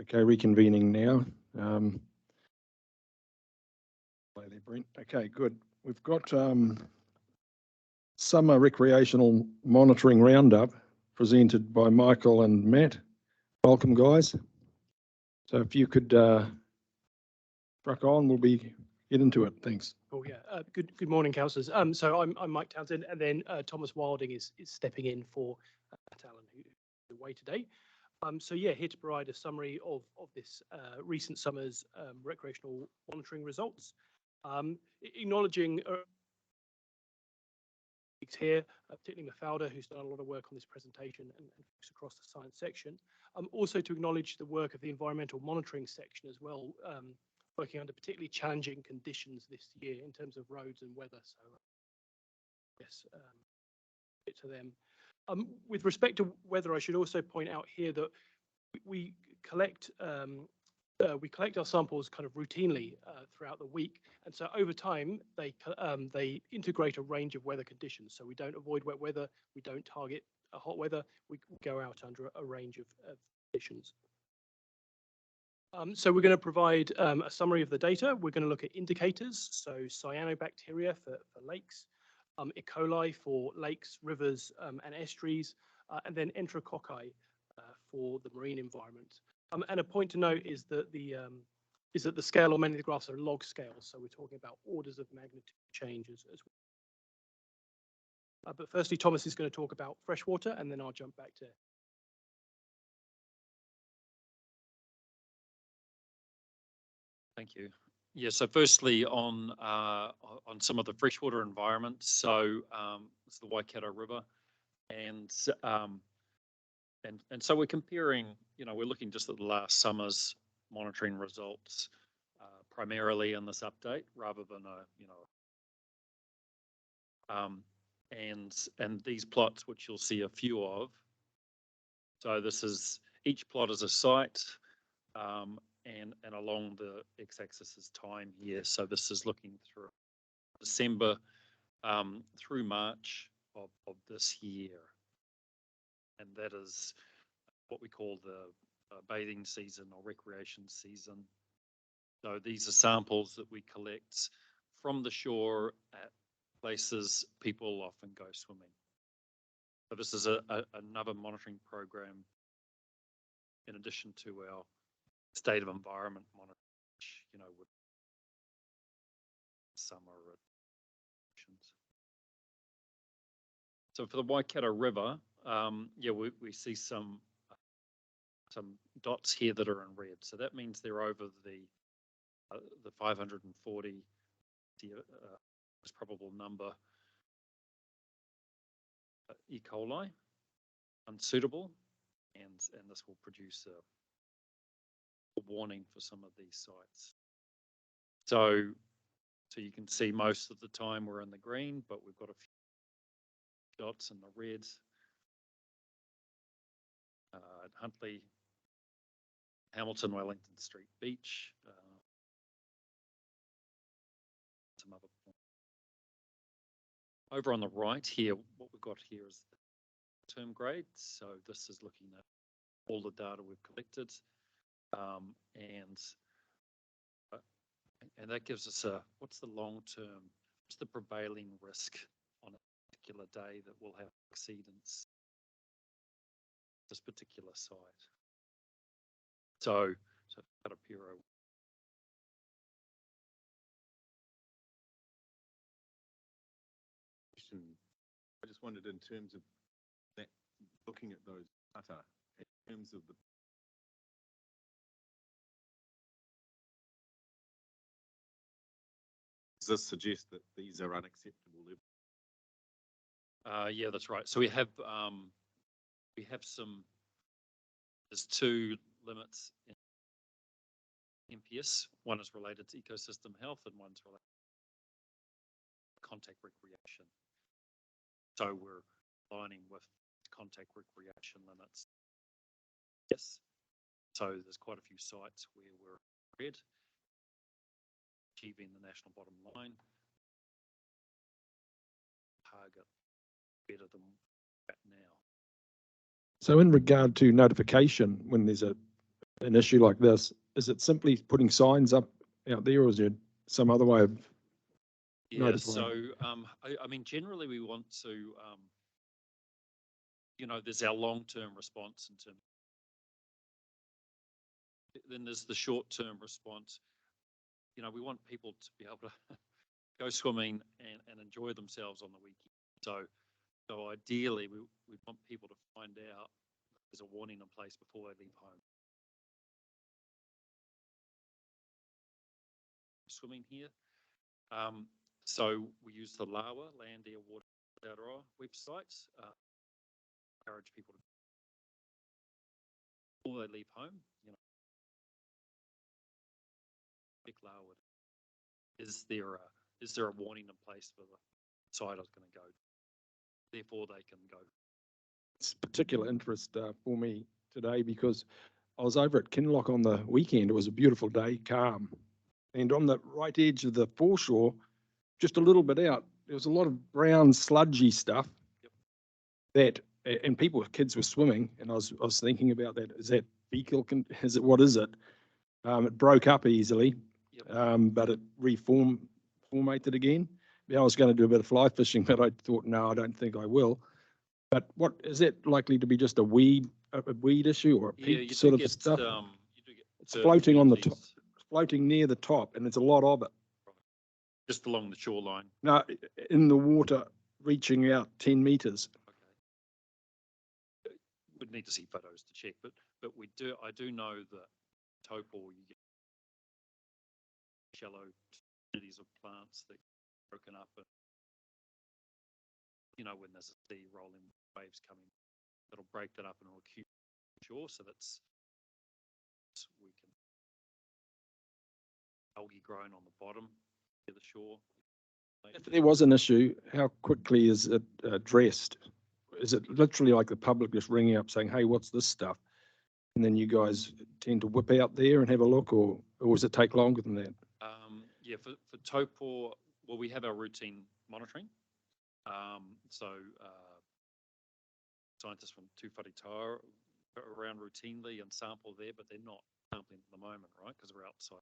Okay, reconvening now. Play there, Brent. Okay, good. We've got summer recreational monitoring roundup presented by Michael and Matt. Welcome, guys. So if you could truck on, we'll get into it. Thanks. Oh yeah. Good morning, councillors. So I'm Mike Townsend, and then Thomas Wilding is stepping in for Matt Allen, who is away today. So yeah, here to provide a summary of this recent summer's recreational monitoring results. Acknowledging here, particularly Mafalda, who's done a lot of work on this presentation and across the science section. Also to acknowledge the work of the environmental monitoring section as well, working under particularly challenging conditions this year in terms of roads and weather. So yes, to them. With respect to weather, I should also point out here that we collect our samples kind of routinely throughout the week, and so over time they integrate a range of weather conditions. So we don't avoid wet weather, we don't target hot weather, we go out under a range of conditions. So we're going to provide a summary of the data. We're going to look at indicators, so cyanobacteria for lakes, E. coli for lakes, rivers, and estuaries, and then enterococci for the marine environment. And a point to note is that the scale on many of the graphs are log scales, so we're talking about orders of magnitude changes as well. But firstly, Thomas is going to talk about freshwater, and then I'll jump back to. Thank you. Yeah, so firstly on some of the freshwater environments, so it's the Waikato River, and so we're comparing, we're looking just at the last summer's monitoring results primarily in this update rather than and these plots, which you'll see a few of. So each plot is a site, and along the x-axis is time here. So this is looking through December through March of this year. And that is what we call the bathing season or recreation season. So these are samples that we collect from the shore at places people often go swimming. So this is another monitoring program in addition to our state of environment monitoring, with summer. So for the Waikato River, we see some dots here that are in red. So that means they're over the 540 probable number E. coli, unsuitable, and this will produce a warning for some of these sites. So you can see most of the time we're in the green, but we've got a few dots in the red. At Huntly, Hamilton, Wellington Street Beach, some other points. Over on the right here, what we've got here is the term grade. So this is looking at all the data we've collected, and that gives us what's the long term, what's the prevailing risk on a particular day that we'll have exceedance this particular site. So Karapiro. I just wondered in terms of that, looking at those data, in terms of the does this suggest that these are unacceptable levels? Yeah, that's right. So we have there's two limits in MPS. One is related to ecosystem health and one's related to contact recreation. So we're aligning with contact recreation limits. Yes. So there's quite a few sites where we're red, achieving the national bottom line. Target better than that now. So in regard to notification, when there's a an issue like this? Is it simply putting signs up out there, or is there some other way of Yeah, notifying? so, I mean, generally we want to, there's our long-term response in terms. Then there's the short-term response. We want people to be able to go swimming and enjoy themselves on the weekend. So ideally, we want people to find out there's a warning in place before they leave home. Swimming here. So we use the LAWA, Land, Air, Water, Aotearoa websites. Encourage people to, before they leave home, pick LAWA. Is there a warning in place for the site I was going to go? Therefore, they can go. It's particular interest for me today because I was over at Kinloch on the weekend. It was a beautiful day, calm. And on the right edge of the foreshore, just a little bit out, there was a lot of brown, sludgy stuff. Yep. And kids were swimming, and I was thinking about that. Is that fecal? Is it, what is it? It broke up easily, Yep. but it reformated again. Yeah, I was going to do a bit of fly fishing, but I thought, no, I don't think I will. But what is it likely to be? Just a weed issue, or a Yeah, peat you sort do of get stuff? you do get It's floating on the top, fertilities floating near the top, and there's a lot of it. just along the shoreline. Now, in the water, reaching out 10 meters. Okay. Would need to see photos to check, but I do know that Taupo, you get shallow communities of plants that get broken up, and when there's a sea rolling waves coming, it'll break that up and it'll accumulate shore, so we can algae growing on the bottom near the shore. If there was an issue, how quickly is it addressed? Is it literally like the public just ringing up saying, hey, what's this stuff? And then you guys tend to whip out there and have a look, or does it take longer than that? Yeah, for Taupo, well, we have our routine monitoring. So scientists from Tūwharetoa are around routinely and sample there, but they're not sampling at the moment, right? Because we're outside.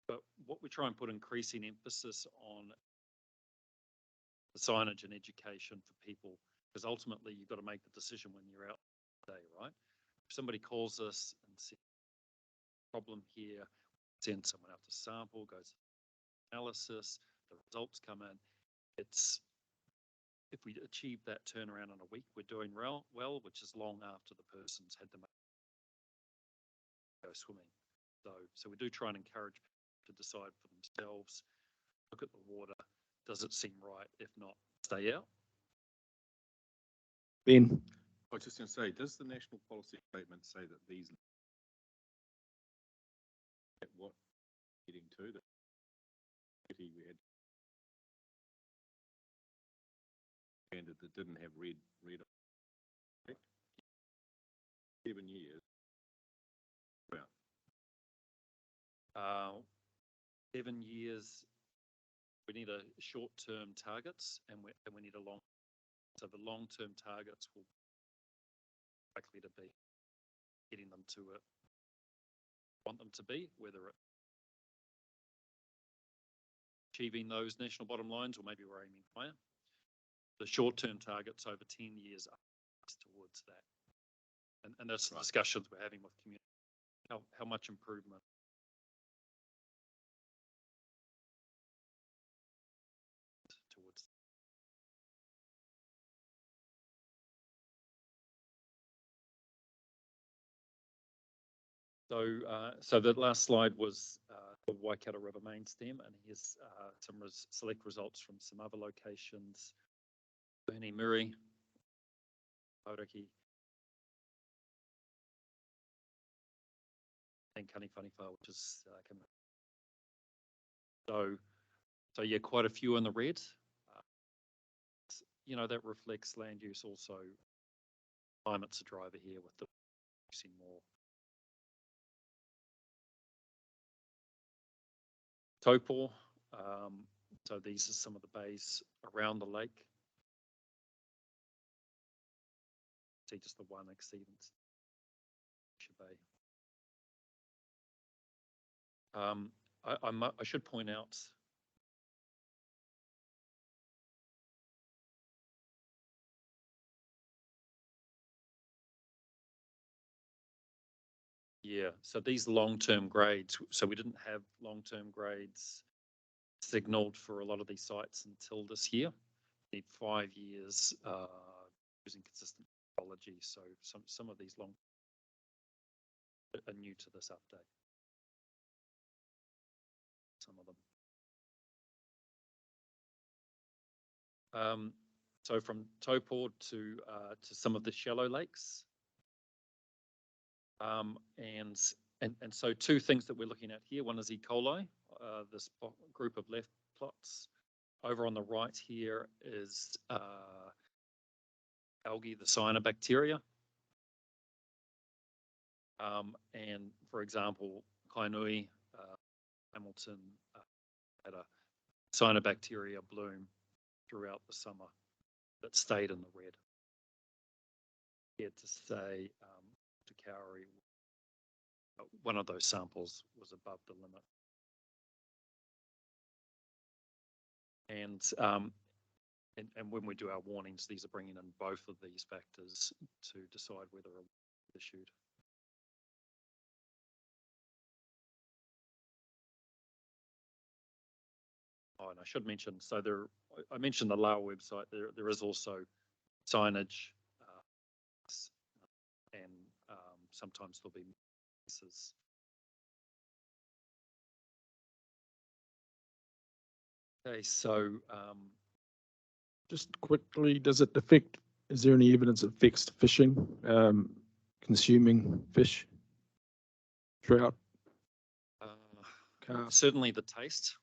But what we try and put increasing emphasis on the signage and education for people, because ultimately you've got to make the decision when you're out today, right? If somebody calls us and says, problem here, send someone out to sample, goes analysis, the results come in. If we achieve that turnaround in a week, we're doing well, which is long after the person's had to go swimming. So we do try and encourage people to decide for themselves, look at the water, does it seem right? If not, stay out. Ben? I was just going to say, does the national policy statement say that these, what getting to the we had standard that didn't have red 7 years. 7 years, we need a short-term targets and we need a long. So the long-term targets will likely to be getting them to it, want them to be, whether it achieving those national bottom lines or maybe we're aiming higher. The short-term targets over 10 years are towards that. And that's the discussions we're having with community. How much improvement? Towards. So the last slide was the Waikato River main stem, and here's some select results from some other locations: Burnie Murray, Auraki, and Kaniwhaniwha, which is so yeah, quite a few in the red. That reflects land use also. Climate's a driver here with the using more. Taupo, so these are some of the bays around the lake. see just the one exceedance. I should point out. Yeah, so these long-term grades, so we didn't have long-term grades signaled for a lot of these sites until this year. Need 5 years using consistent methodology. So some of these long are new to this update. Some of them. So from Taupō to some of the shallow lakes. And so two things that we're looking at here. One is E. coli, this group of left plots. Over on the right here is algae, the cyanobacteria. And for example, Kainui, Hamilton had a cyanobacteria bloom throughout the summer that stayed in the red. Here to say to Kauri, one of those samples was above the limit. And when we do our warnings, these are bringing in both of these factors to decide whether a issued. Oh, and I should mention, so I mentioned the LAO website. There is also signage, and sometimes there'll be pieces. Okay, so just quickly, is there any evidence it affects fishing, consuming fish, trout? Carp? Certainly the taste.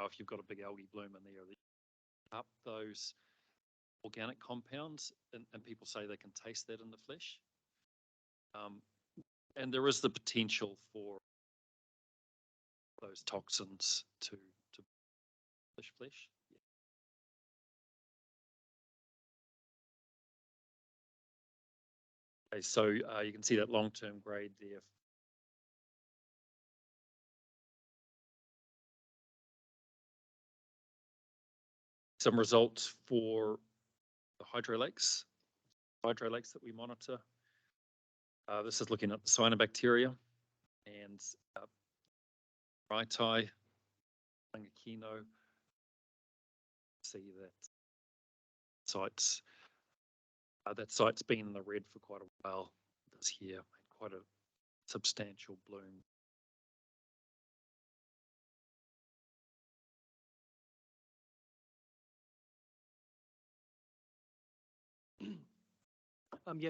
If you've got a big algae bloom in there, up those organic compounds, and people say they can taste that in the flesh. And there is the potential for those toxins to flesh. Okay, so you can see that long-term grade there. Some results for the hydro lakes that we monitor. This is looking at the cyanobacteria and Raitai, Angakino. See that site's been in the red for quite a while this year, made quite a substantial bloom.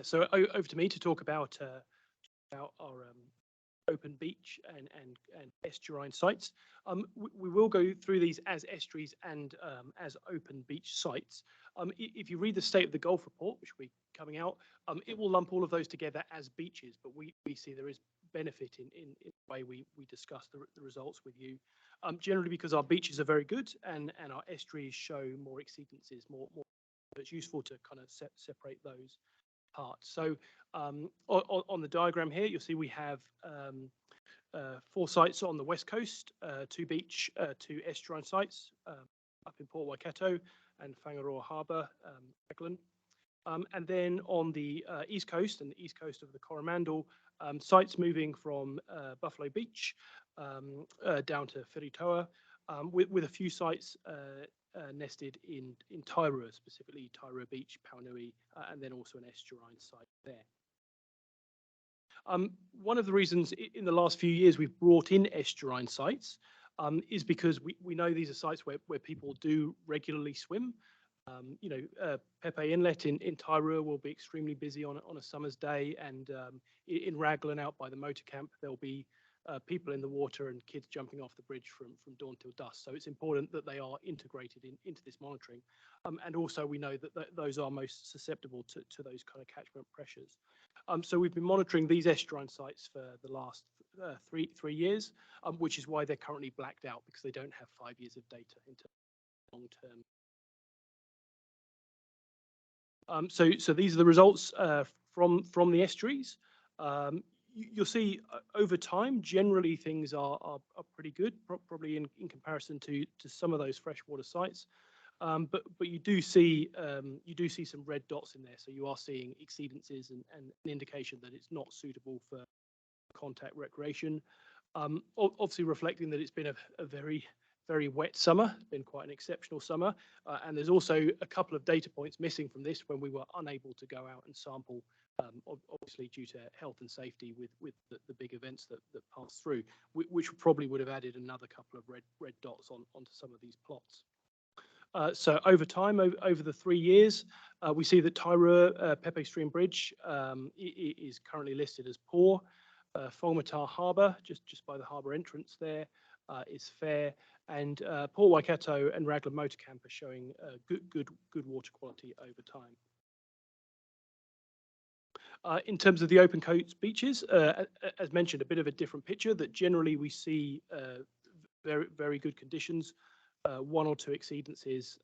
So over to me to talk about our open beach and estuarine sites. We will go through these as estuaries and as open beach sites. If you read the State of the Gulf report, which will be coming out, it will lump all of those together as beaches, but we see there is benefit in the way we discuss the results with you, generally because our beaches are very good and our estuaries show more exceedances, more. It's useful to kind of separate those parts. So on the diagram here, you'll see we have 4 sites on the west coast, 2 beach, 2 estuarine sites up in Port Waikato and Whangaroa Harbour, Raglan. And then on the east coast and the east coast of the Coromandel, sites moving from Buffalo Beach down to Whiritoa, with a few sites nested in Tairua, specifically Tairua Beach, Paunui, and then also an estuarine site there. One of the reasons in the last few years we've brought in estuarine sites is because we know these are sites where people do regularly swim. Pepe Inlet in Tairua will be extremely busy on a summer's day, and in Raglan out by the motor camp there'll be people in the water and kids jumping off the bridge from dawn till dusk. So it's important that they are integrated into this monitoring. And also we know that those are most susceptible to those kind of catchment pressures. So we've been monitoring these estuarine sites for the last three years, which is why they're currently blacked out, because they don't have 5 years of data into long-term. So these are the results from the estuaries. You'll see over time, generally things are pretty good, probably in comparison to some of those freshwater sites. But you do see some red dots in there, so you are seeing exceedances and an indication that it's not suitable for contact recreation. Obviously reflecting that it's been a very wet summer, been quite an exceptional summer, and there's also a couple of data points missing from this when we were unable to go out and sample, obviously due to health and safety with the big events that passed through, which probably would have added another couple of red dots onto some of these plots. So over time, over the 3 years, we see that Tairua Pepe Stream Bridge is currently listed as poor. Whangamata Harbour, just by the harbour entrance there, is fair, and Port Waikato and Raglan Motor Camp are showing good water quality over time. In terms of the open coast beaches, as mentioned, a bit of a different picture, that generally we see very good conditions, 1 or 2 exceedances,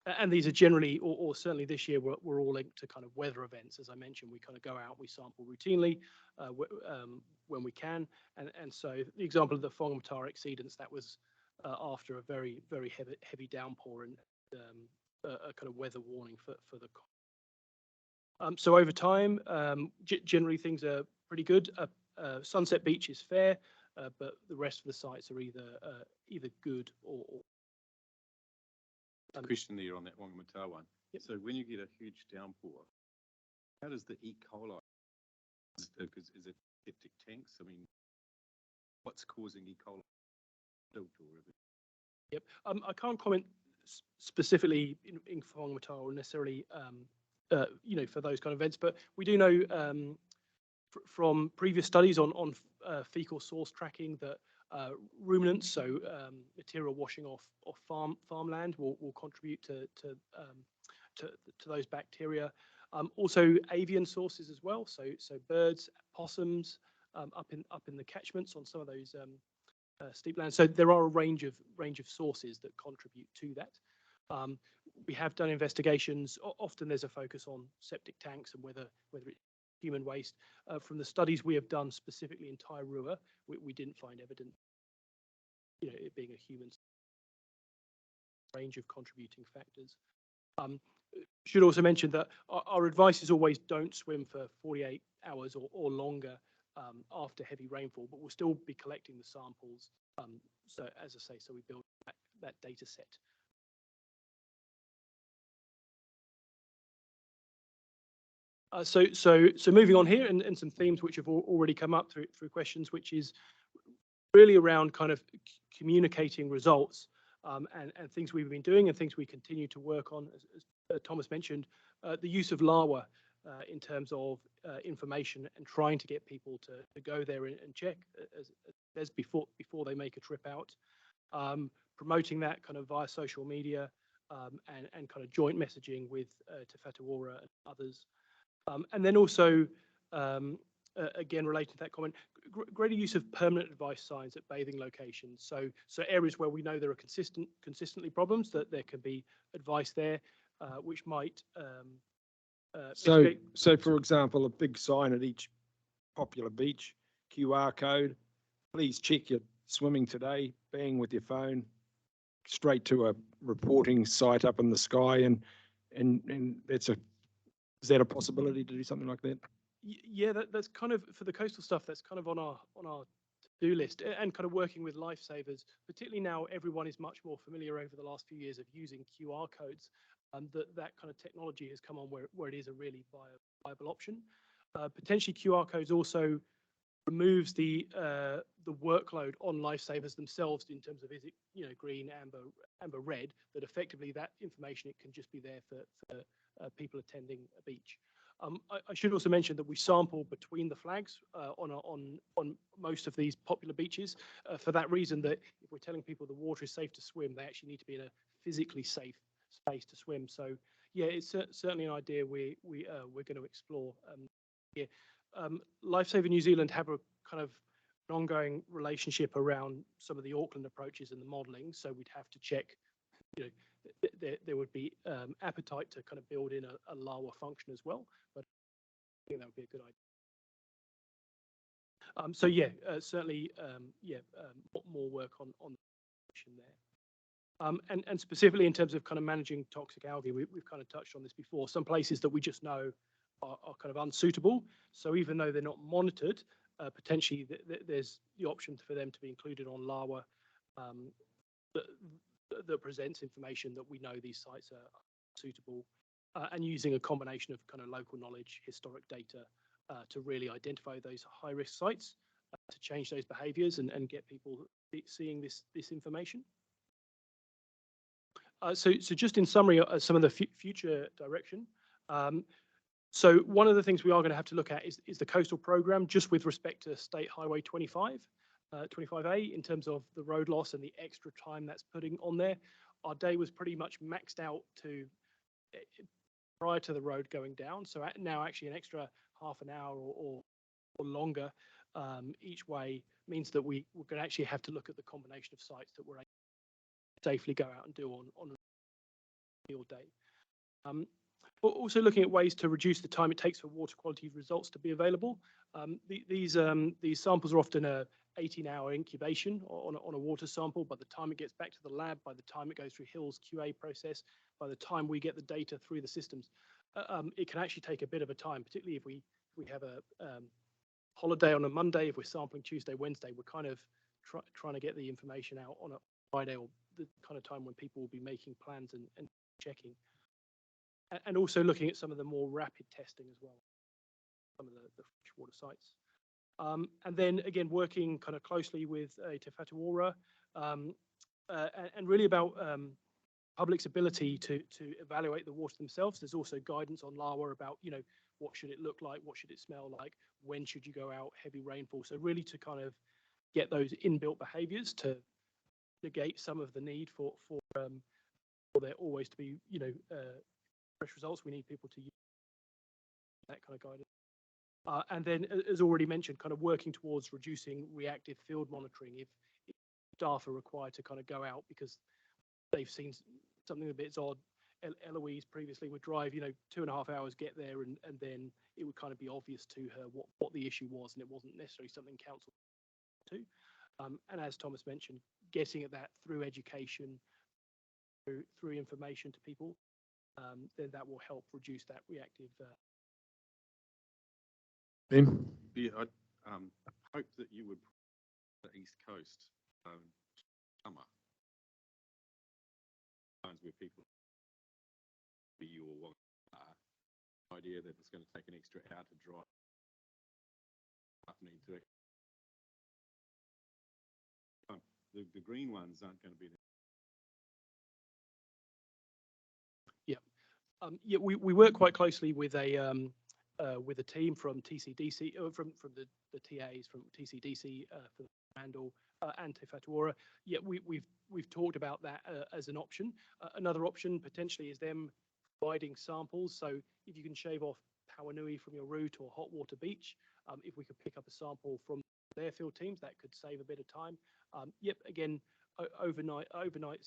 and these are generally, or certainly this year, we're all linked to kind of weather events. As I mentioned, we kind of go out, we sample routinely when we can, and so the example of the Whangamata exceedance, that was after a very heavy downpour and a kind of weather warning for the. So over time, generally things are pretty good. Sunset Beach is fair, but the rest of the sites are either good or. Question there on that Whangamata one. Yep. So when you get a huge downpour, how does the E. coli? Is it septic tanks? I mean, what's causing E. coli? Yep. I can't comment specifically in Whangamata or necessarily, for those kind of events, but we do know from previous studies on fecal source tracking that ruminants, so material washing off farmland, will contribute to those bacteria. Also avian sources as well, so birds, possums, up in the catchments on some of those steep lands. So there are a range of sources that contribute to that. We have done investigations. Often there's a focus on septic tanks and whether it's human waste. From the studies we have done specifically in Tairua, we didn't find evidence, it being a human range of contributing factors. Should also mention that our advice is always don't swim for 48 hours or longer after heavy rainfall, but we'll still be collecting the samples. So as I say, so we build that data set. So moving on here, and some themes which have already come up through questions, which is really around kind of communicating results and things we've been doing and things we continue to work on. As Thomas mentioned, the use of LAWA in terms of information and trying to get people to go there and check as before they make a trip out, promoting that kind of via social media and kind of joint messaging with Te Whatuora and others. And then also, again, related to that comment, greater use of permanent advice signs at bathing locations. So areas where we know there are consistently problems, that there can be advice there, which might. So for example, a big sign at each popular beach, QR code, please check your swimming today, bang with your phone, straight to a reporting site up in the sky, and is that a possibility to do something like that? Yeah, that's kind of, for the coastal stuff, that's kind of on our to-do list, and kind of working with lifesavers, particularly now everyone is much more familiar over the last few years of using QR codes. That kind of technology has come on where it is a really viable option. Potentially QR codes also removes the workload on lifesavers themselves in terms of, is it green, amber, red, that effectively that information, it can just be there for people attending a beach. I should also mention that we sample between the flags on most of these popular beaches for that reason, that if we're telling people the water is safe to swim, they actually need to be in a physically safe space to swim. So yeah, it's certainly an idea we're going to explore. Lifesaver New Zealand have a kind of an ongoing relationship around some of the Auckland approaches and the modelling, so we'd have to check, there would be appetite to kind of build in a lower function as well, but I think that would be a good idea. So yeah, certainly, more work on the there. And specifically in terms of kind of managing toxic algae, we've kind of touched on this before. Some places that we just know are kind of unsuitable. So even though they're not monitored, potentially there's the option for them to be included on LAWA that presents information that we know these sites are suitable, and using a combination of kind of local knowledge, historic data, to really identify those high-risk sites, to change those behaviours and get people seeing this information. So just in summary, some of the future direction. So one of the things we are going to have to look at is the coastal program, just with respect to State Highway 25A, in terms of the road loss and the extra time that's putting on there. Our day was pretty much maxed out to prior to the road going down. So now actually an extra half an hour or longer each way means that we're going to actually have to look at the combination of sites that we're able to safely go out and do on a field day. But also looking at ways to reduce the time it takes for water quality results to be available. These samples are often a 18-hour incubation on a water sample. By the time it gets back to the lab, by the time it goes through Hill's QA process, by the time we get the data through the systems, it can actually take a bit of a time, particularly if we have a holiday on a Monday. If we're sampling Tuesday, Wednesday, we're kind of trying to get the information out on a Friday, or the kind of time when people will be making plans and checking. And also looking at some of the more rapid testing as well, some of the freshwater sites. And then again, working kind of closely with Te Whatuora, and really about public's ability to evaluate the water themselves. There's also guidance on LAWA about, what should it look like, what should it smell like, when should you go out, heavy rainfall. So really to kind of get those inbuilt behaviours to negate some of the need for there always to be, fresh results. We need people to use that kind of guidance. And then, as already mentioned, kind of working towards reducing reactive field monitoring. If staff are required to kind of go out because they've seen something a bit odd, Eloise previously would drive, 2.5 hours, get there, and then it would kind of be obvious to her what the issue was, and it wasn't necessarily something council to. And as Thomas mentioned, getting at that through education, through information to people, then that will help reduce that reactive. Ben? Yeah, I hope that you would the East Coast summer times where people be your idea that it's going to take an extra hour to drive happening to it. The green ones aren't going to be there. Yeah, we work quite closely with a team from TCDC, from the TAs from TCDC for Randall and Te Whatuora. Yeah, we've talked about that as an option. Another option potentially is them providing samples. So if you can shave off Pauanui from your route or Hot Water Beach, if we could pick up a sample from their field teams, that could save a bit of time. Yep, again, overnight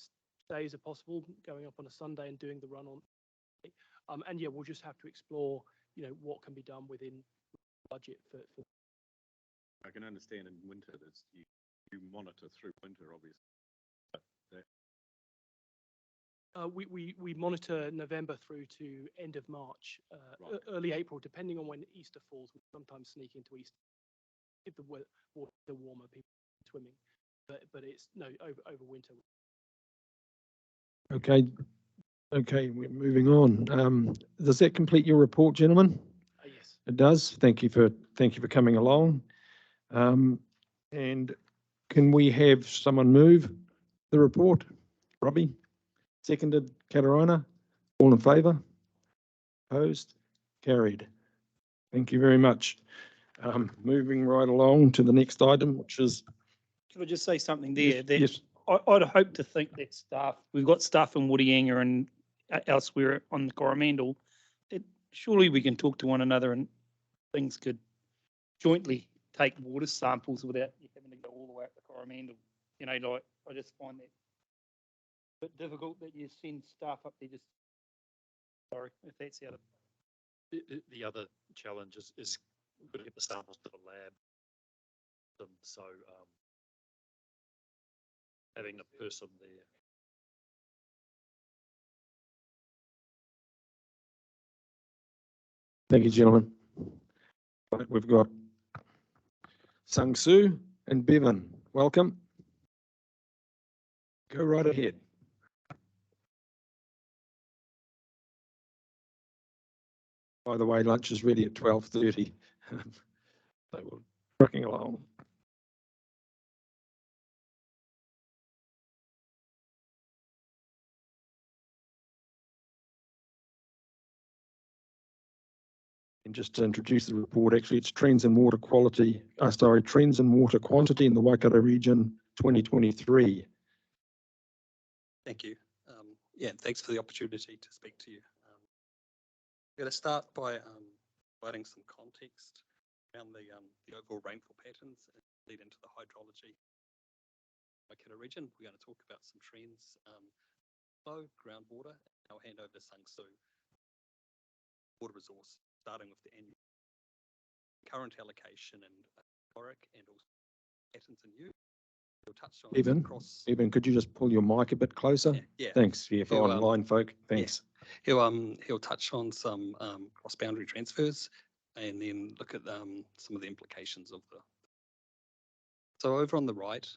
stays are possible, going up on a Sunday and doing the run on. And yeah, we'll just have to explore, what can be done within budget for. I can understand in winter that you monitor through winter, obviously. But We monitor November through to end of March, right. Early April, depending on when Easter falls. We sometimes sneak into Easter if the water warmer, people swimming, but it's over winter. Okay, we're moving on. Does that complete your report, gentlemen? Yes. It does. Thank you for coming along. And can we have someone move the report? Robbie, seconded. Katarina, all in favour? Opposed? Carried. Thank you very much. Moving right along to the next item, which is. Could I just say something there? Yes. I'd hope to think that we've got staff in Wodianga and elsewhere on the Coromandel, that surely we can talk to one another and things could jointly take water samples without you having to go all the way up the Coromandel. I just find that bit difficult that you send staff up there just, sorry, if that's out of. The other challenge is to get the samples to the lab. So having a person there. Thank you, gentlemen. Right, we've got Sang Soo and Bevan. Welcome. Go right ahead. By the way, lunch is ready at 12:30. So we're trucking along. And just to introduce the report, actually it's trends in water quality, trends in water quantity in the Waikato region 2023. Thank you. Yeah, thanks for the opportunity to speak to you. I'm going to start by providing some context around the overall rainfall patterns and lead into the hydrology. Waikato region, we're going to talk about some trends, flow, groundwater, and I'll hand over to Sang Soo. Water resource, starting with the annual current allocation and historic and also patterns and use. We'll touch on Evan, could you just pull your mic a bit closer? Yeah. Thanks, yeah, for online folk. Thanks. Yeah. He'll touch on some cross-boundary transfers and then look at some of the implications of the. So over on the right,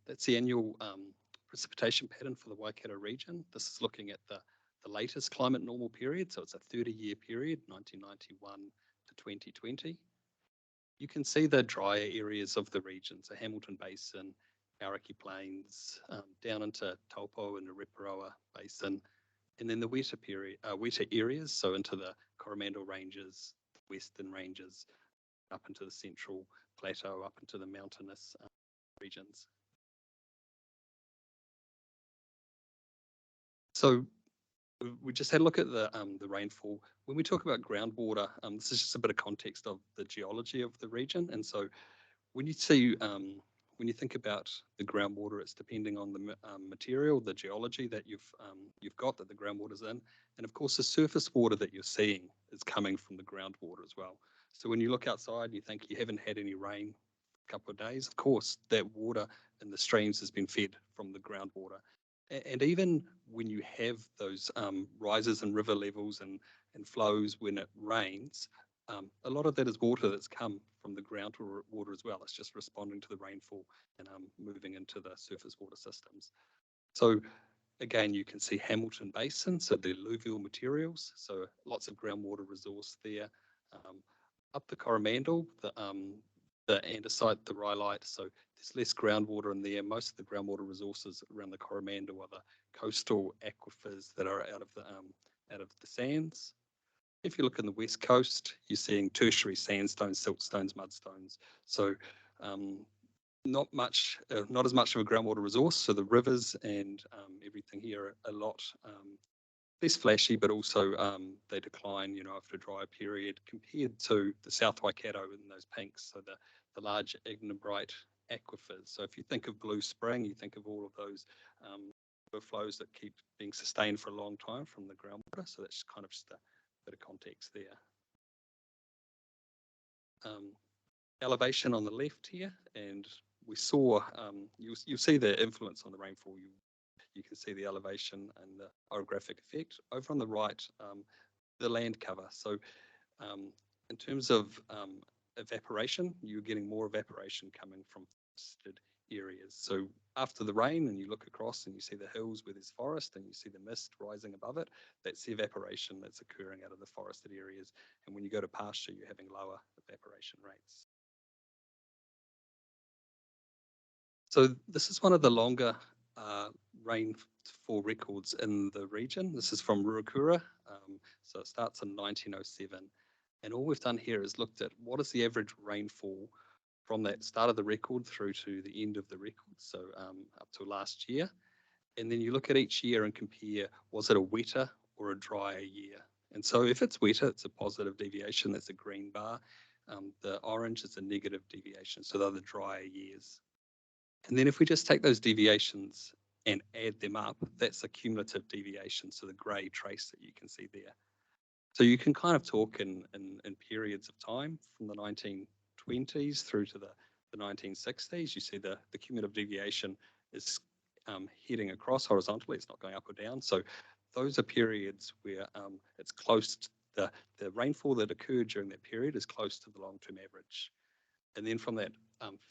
that's the annual precipitation pattern for the Waikato region. This is looking at the latest climate normal period. So it's a 30-year period, 1991 to 2020. You can see the drier areas of the region. So Hamilton Basin, Karakia Plains, down into Taupo and the Riparoa Basin, and then the wetter areas, so into the Coromandel Ranges, Western Ranges, up into the Central Plateau, up into the mountainous regions. So we just had a look at the rainfall. When we talk about groundwater, this is just a bit of context of the geology of the region, and so when you see when you think about the groundwater, it's depending on the material, the geology that you've got that the groundwater's in, and of course the surface water that you're seeing is coming from the groundwater as well. So when you look outside and you think you haven't had any rain for a couple of days, of course that water in the streams has been fed from the groundwater. And even when you have those rises in river levels and flows when it rains, a lot of that is water that's come from the groundwater as well. It's just responding to the rainfall and moving into the surface water systems. So again, you can see Hamilton Basin, so the alluvial materials, so lots of groundwater resource there. Up the Coromandel, the andesite, the rhyolite, so there's less groundwater in there. Most of the groundwater resources around the Coromandel are the coastal aquifers that are out of the sands. If you look in the west coast, you're seeing tertiary sandstones, siltstones, mudstones. So not as much of a groundwater resource. So the rivers and everything here are a lot less flashy, but also they decline, after a drier period compared to the South Waikato in those pinks. So the large ignimbrite aquifers. So if you think of Blue Spring, you think of all of those flows that keep being sustained for a long time from the groundwater. So that's kind of just a bit of context there. Elevation on the left here, and we saw, you'll see the influence on the rainfall. You can see the elevation and the orographic effect. Over on the right, the land cover. So in terms of evaporation, you're getting more evaporation coming from forested areas. So after the rain and you look across and you see the hills where there's forest and you see the mist rising above it, that's the evaporation that's occurring out of the forested areas. And when you go to pasture, you're having lower evaporation rates. So this is one of the longer rainfall records in the region. This is from Ruakura. So it starts in 1907. And all we've done here is looked at what is the average rainfall from that start of the record through to the end of the record, so up to last year. And then you look at each year and compare, was it a wetter or a drier year? And so if it's wetter, it's a positive deviation, that's a green bar. The orange is a negative deviation, so they're the drier years. And then if we just take those deviations and add them up, that's a cumulative deviation. So the grey trace that you can see there. So you can kind of talk in periods of time from the 1920s through to the 1960s. You see the cumulative deviation is heading across horizontally. It's not going up or down. So those are periods where it's close to the rainfall that occurred during that period is close to the long-term average. And then from that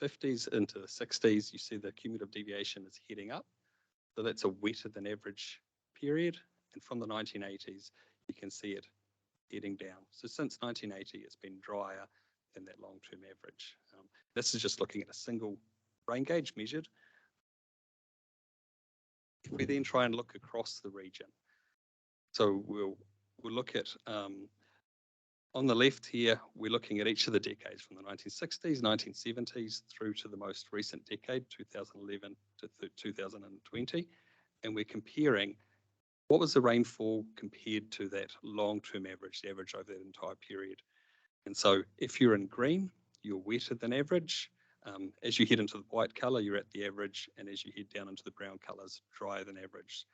50s into the 60s, you see the cumulative deviation is heading up. So that's a wetter than average period. And from the 1980s, you can see it heading down. So since 1980, it's been drier than that long-term average. This is just looking at a single rain gauge measured. If we then try and look across the region, so we'll look at on the left here, we're looking at each of the decades from the 1960s, 1970s through to the most recent decade, 2011 to 2020, and we're comparing what was the rainfall compared to that long-term average, the average over that entire period. And so if you're in green, you're wetter than average. As you head into the white color, you're at the average, and as you head down into the brown colors, drier than average.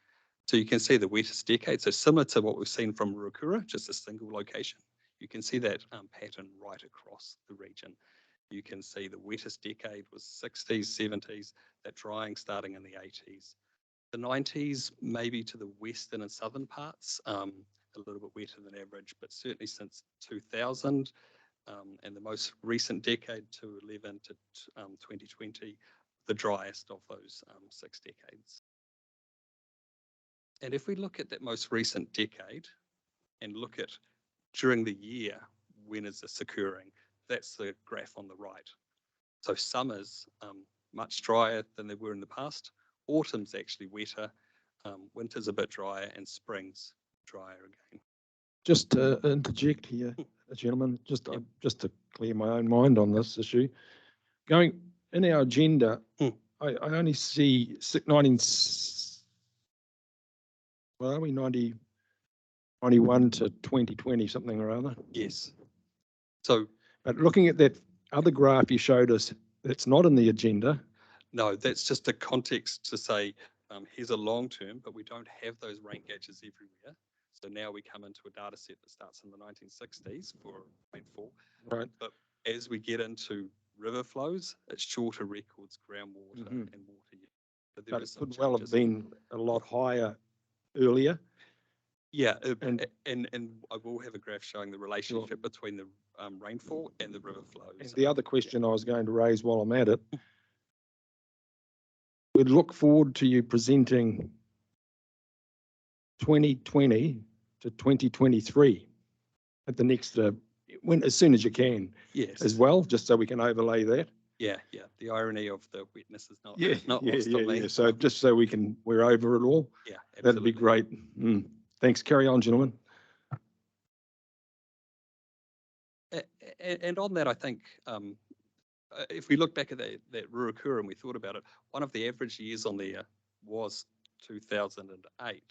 So you can see the wettest decade, so similar to what we've seen from Ruakura, just a single location. You can see that pattern right across the region. You can see the wettest decade was 60s, 70s, that drying starting in the 80s. The 90s, maybe to the western and southern parts, a little bit wetter than average, but certainly since 2000 and the most recent decade, 2011 to 2020, the driest of those 6 decades. And if we look at that most recent decade and look at during the year, when is this occurring? That's the graph on the right. So summers much drier than they were in the past. Autumn's actually wetter, winter's a bit drier, and spring's drier again. Just to interject here, gentlemen, just to clear my own mind on this issue. Going in our agenda, I only see 91 to 2020, something or other. Yes. So, but looking at that other graph you showed us, it's not in the agenda. No, that's just a context to say, here's a long term, but we don't have those rain gauges everywhere. So now we come into a data set that starts in the 1960s for rainfall. Right. But as we get into river flows, it's shorter records, groundwater and water. But it could well have been a lot higher earlier. Yeah, and I will have a graph showing the relationship between the rainfall and the river flows. And the other question I was going to raise while I'm at it, we'd look forward to you presenting 2020 to 2023 at the next, as soon as you can. Yes. As well, just so we can overlay that. Yeah. The irony of the wetness is not lost on me. Yeah. So just so we're over it all. Yeah, absolutely. That'd be great. Thanks. Carry on, gentlemen. And on that, I think if we look back at that Ruakura and we thought about it, one of the average years on there was 2008,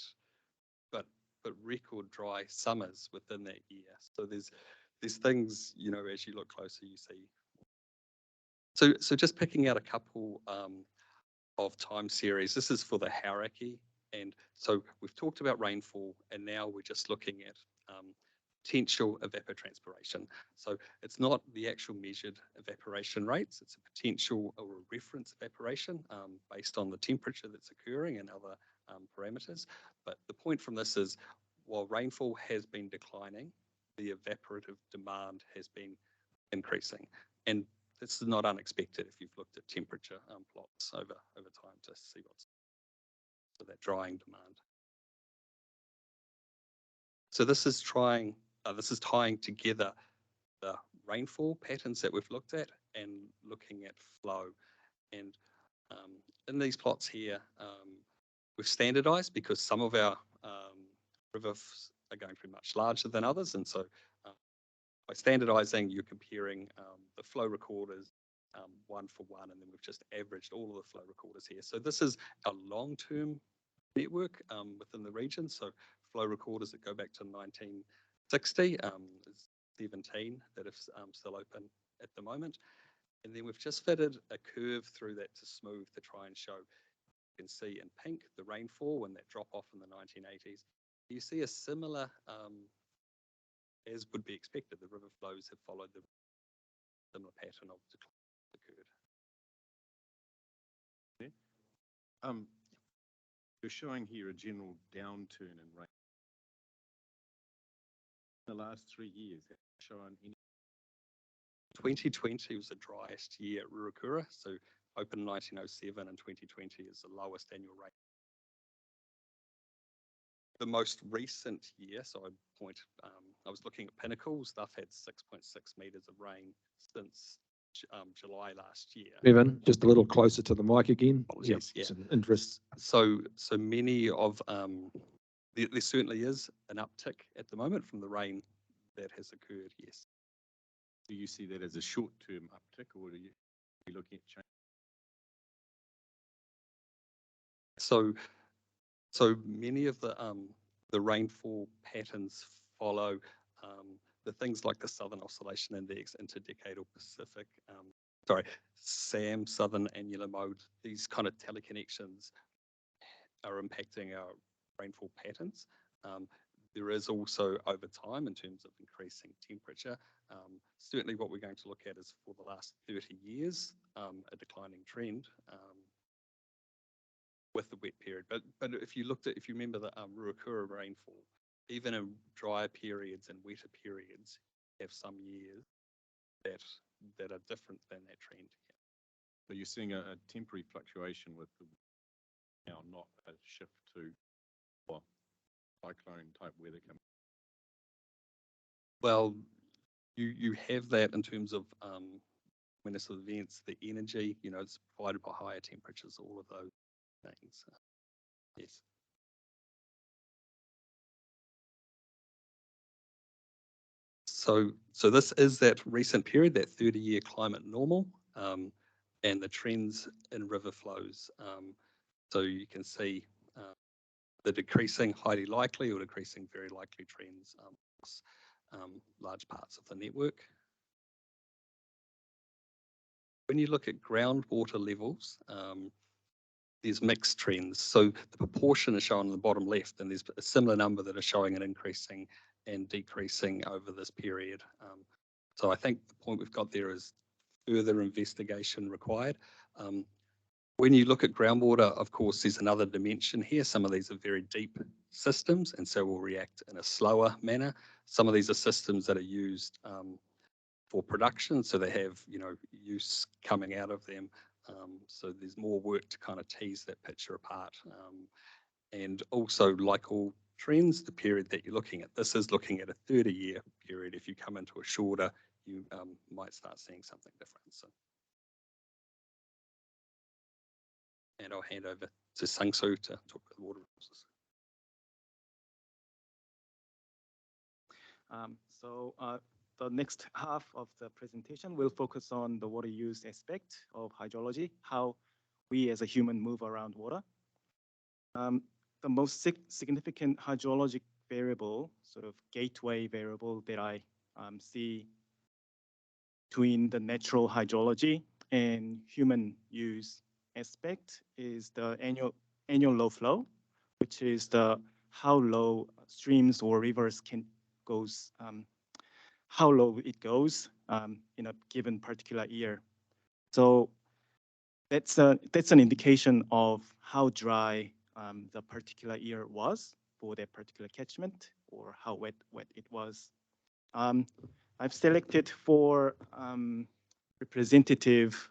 but record dry summers within that year. So there's things, as you look closer, you see. So just picking out a couple of time series. This is for the Hauraki, and so we've talked about rainfall, and now we're just looking at potential evapotranspiration. So it's not the actual measured evaporation rates, it's a potential or a reference evaporation based on the temperature that's occurring and other parameters. But the point from this is, while rainfall has been declining, the evaporative demand has been increasing. And this is not unexpected if you've looked at temperature plots over time to see what's so that drying demand. So this is tying together the rainfall patterns that we've looked at and looking at flow. And in these plots here, we've standardized because some of our rivers are going to be much larger than others. And so by standardizing, you're comparing the flow recorders one for one, and then we've just averaged all of the flow recorders here. So this is a long-term network within the region. So flow recorders that go back to 1960, 17 that are still open at the moment. And then we've just fitted a curve through that to smooth to try and show You can see in pink the rainfall and that drop off in the 1980s. You see a similar, as would be expected, the river flows have followed the similar pattern of decline that occurred. You're showing here a general downturn in rain. In the last 3 years, have you shown any? 2020 was the driest year at Ruakura, so opened 1907 and 2020 is the lowest annual rate. The most recent year, so I was looking at Pinnacle, stuff had 6.6 meters of rain since July last year. Evan, just a little closer to the mic again. Apologies, yeah. Some interest. So many of, there certainly is an uptick at the moment from the rain that has occurred, yes. Do you see that as a short-term uptick, or are you looking at change? So many of the rainfall patterns follow the things like the Southern Oscillation Index, Interdecadal Pacific, SAM, Southern Annular Mode. These kind of teleconnections are impacting our rainfall patterns. There is also over time, in terms of increasing temperature, certainly what we're going to look at is for the last 30 years, a declining trend with the wet period. But if you remember the Ruakura rainfall, even in drier periods and wetter periods, you have some years that are different than that trend. So you're seeing a temporary fluctuation with the now, not a shift to cyclone type weather coming. Well, you have that in terms of when it's events, the energy, it's provided by higher temperatures, all of those things. Yes. So this is that recent period, that 30-year climate normal, and the trends in river flows. So you can see the decreasing highly likely or decreasing very likely trends across large parts of the network. When you look at groundwater levels, there's mixed trends. So the proportion is shown on the bottom left, and there's a similar number that are showing an increasing and decreasing over this period. So I think the point we've got there is further investigation required. When you look at groundwater, of course, there's another dimension here. Some of these are very deep systems, and so will react in a slower manner. Some of these are systems that are used for production, so they have, use coming out of them. So there's more work to kind of tease that picture apart. And also, like all trends, the period that you're looking at, this is looking at a 30-year period. If you come into a shorter, you might start seeing something different. So. And I'll hand over to Sangsu to talk about the water resources. The next half of the presentation will focus on the water use aspect of hydrology, how we as a human move around water. The most significant hydrologic variable, sort of gateway variable that I see between the natural hydrology and human use aspect is the annual low flow, which is how low streams or rivers how low it goes in a given particular year. So that's an indication of how dry the particular year was for that particular catchment, or how wet it was. I've selected 4 representative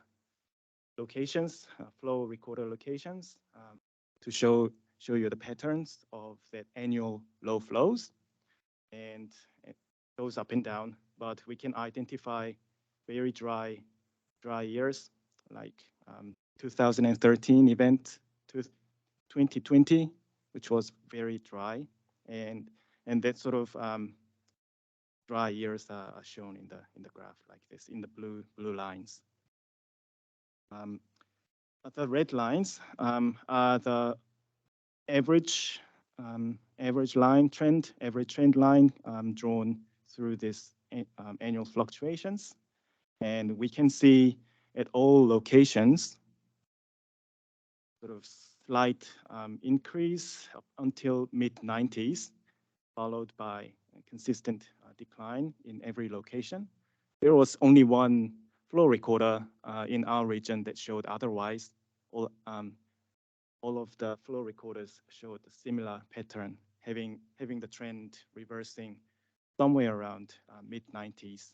locations, flow recorder locations, to show you the patterns of that annual low flows, and it goes up and down. But we can identify very dry years, like 2013 event to 2020, which was very dry, and that sort of dry years are shown in the graph like this, in the blue lines. The red lines are the average trend line drawn through this annual fluctuations, and we can see at all locations sort of slight increase up until mid-90s, followed by a consistent decline in every location. There was only one flow recorder in our region that showed otherwise. All of the flow recorders showed a similar pattern, having the trend reversing somewhere around mid-90s.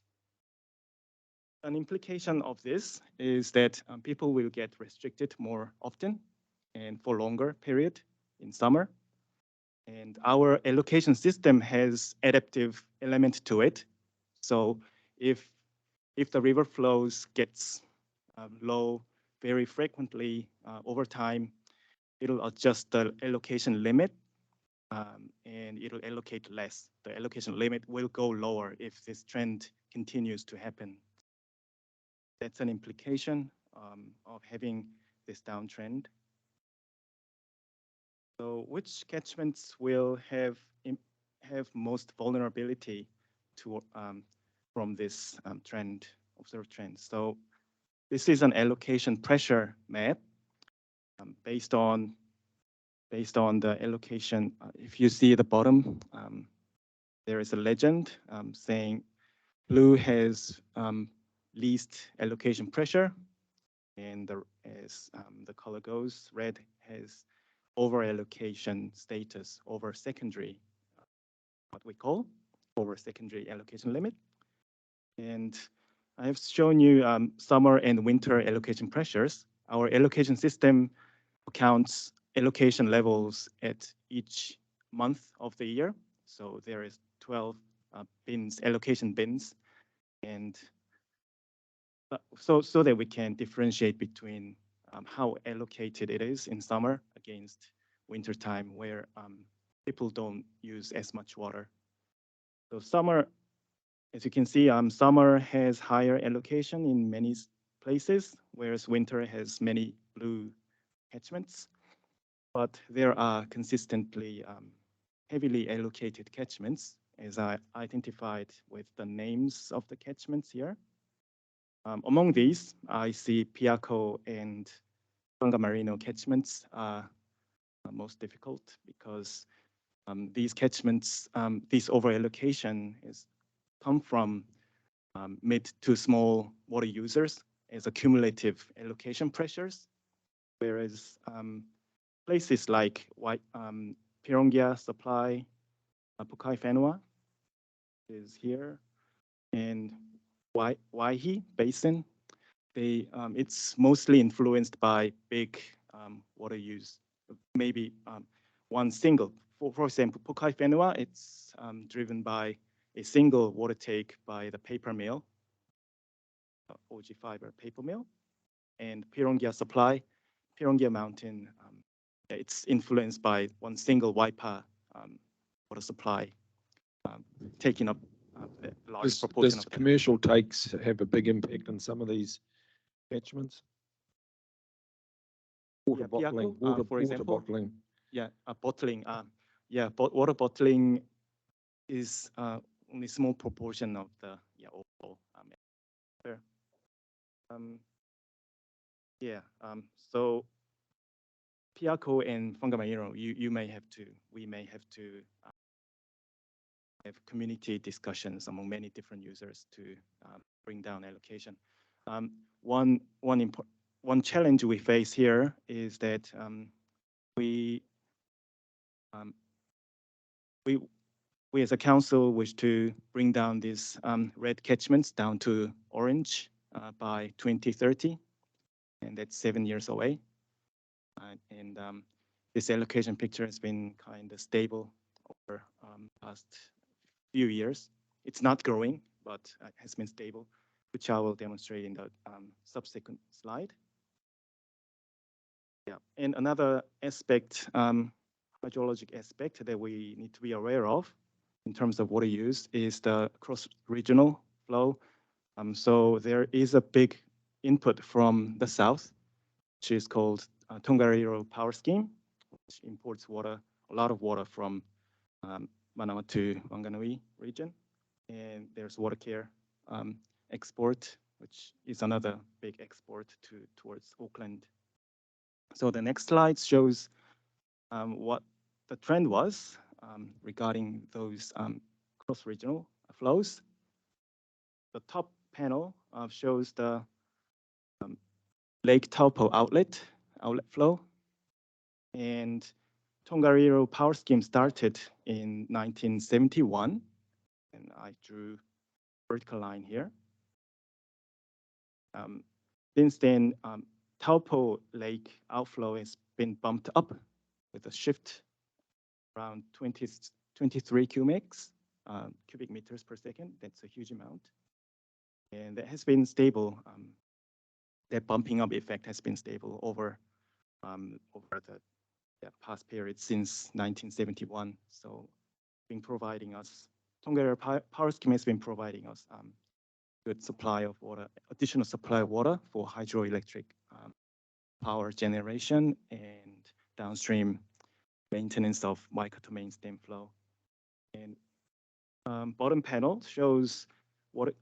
An implication of this is that people will get restricted more often and for longer period in summer. And our allocation system has adaptive element to it. So if the river flows gets low very frequently over time, it'll adjust the allocation limit and it'll allocate less. The allocation limit will go lower if this trend continues to happen. That's an implication of having this downtrend. So which catchments will have most vulnerability to from this observed trend? So this is an allocation pressure map based on the allocation. If you see at the bottom, there is a legend saying blue has least allocation pressure, and as the color goes, red has over allocation status over secondary, what we call over secondary allocation limit. And I have shown you summer and winter allocation pressures. Our allocation system counts allocation levels at each month of the year. So there is 12 bins, allocation bins, and so that we can differentiate between how allocated it is in summer against winter time where people don't use as much water. So summer, as you can see, summer has higher allocation in many places, whereas winter has many blue catchments. But there are consistently heavily allocated catchments, as I identified with the names of the catchments here. Among these, I see Piako and Pangamarino catchments are most difficult because these catchments, this over-allocation come from mid to small water users as accumulative allocation pressures, whereas places like Pirongia Supply, Pukai Whenua is here, and Waihi Basin, it's mostly influenced by big water use. Maybe one single, for example, Pukai Whenua, it's driven by a single water take by the paper mill, OG Fiber paper mill, and Pirongia Supply, Pirongia Mountain, it's influenced by one single Waipa water supply, taking up a large proportion Does of that. commercial takes have a big impact on some of these catchments? Water bottling, Piako, for water example. bottling. Yeah, bottling. Water bottling is only a small proportion of the overall. So Piako and Whangamariro, we may have to have community discussions among many different users to bring down allocation. One challenge we face here is that we as a council wish to bring down these red catchments down to orange by 2030, and that's 7 years away. And this allocation picture has been kind of stable over past few years. It's not growing, but it has been stable, which I will demonstrate in the subsequent slide. Yeah, and another aspect, hydrologic aspect that we need to be aware of in terms of water use is the cross-regional flow. So there is a big input from the south, which is called Tongariro Power Scheme, which imports water, a lot of water from Manawa to Wanganui region. And there's water care export, which is another big export towards Auckland. So the next slide shows what the trend was regarding those cross-regional flows. The top panel shows the Lake Taupo outlet flow. And Tongariro power scheme started in 1971. And I drew vertical line here. Since then, Taupo Lake outflow has been bumped up with a shift around 23 cubic meters per second. That's a huge amount. And that has been stable. That bumping up effect has been stable over the past period since 1971. So been providing us, Tongariro power scheme has been providing us good supply of water, additional supply of water for hydroelectric power generation and downstream maintenance of Waikato main stem flow. And bottom panel shows what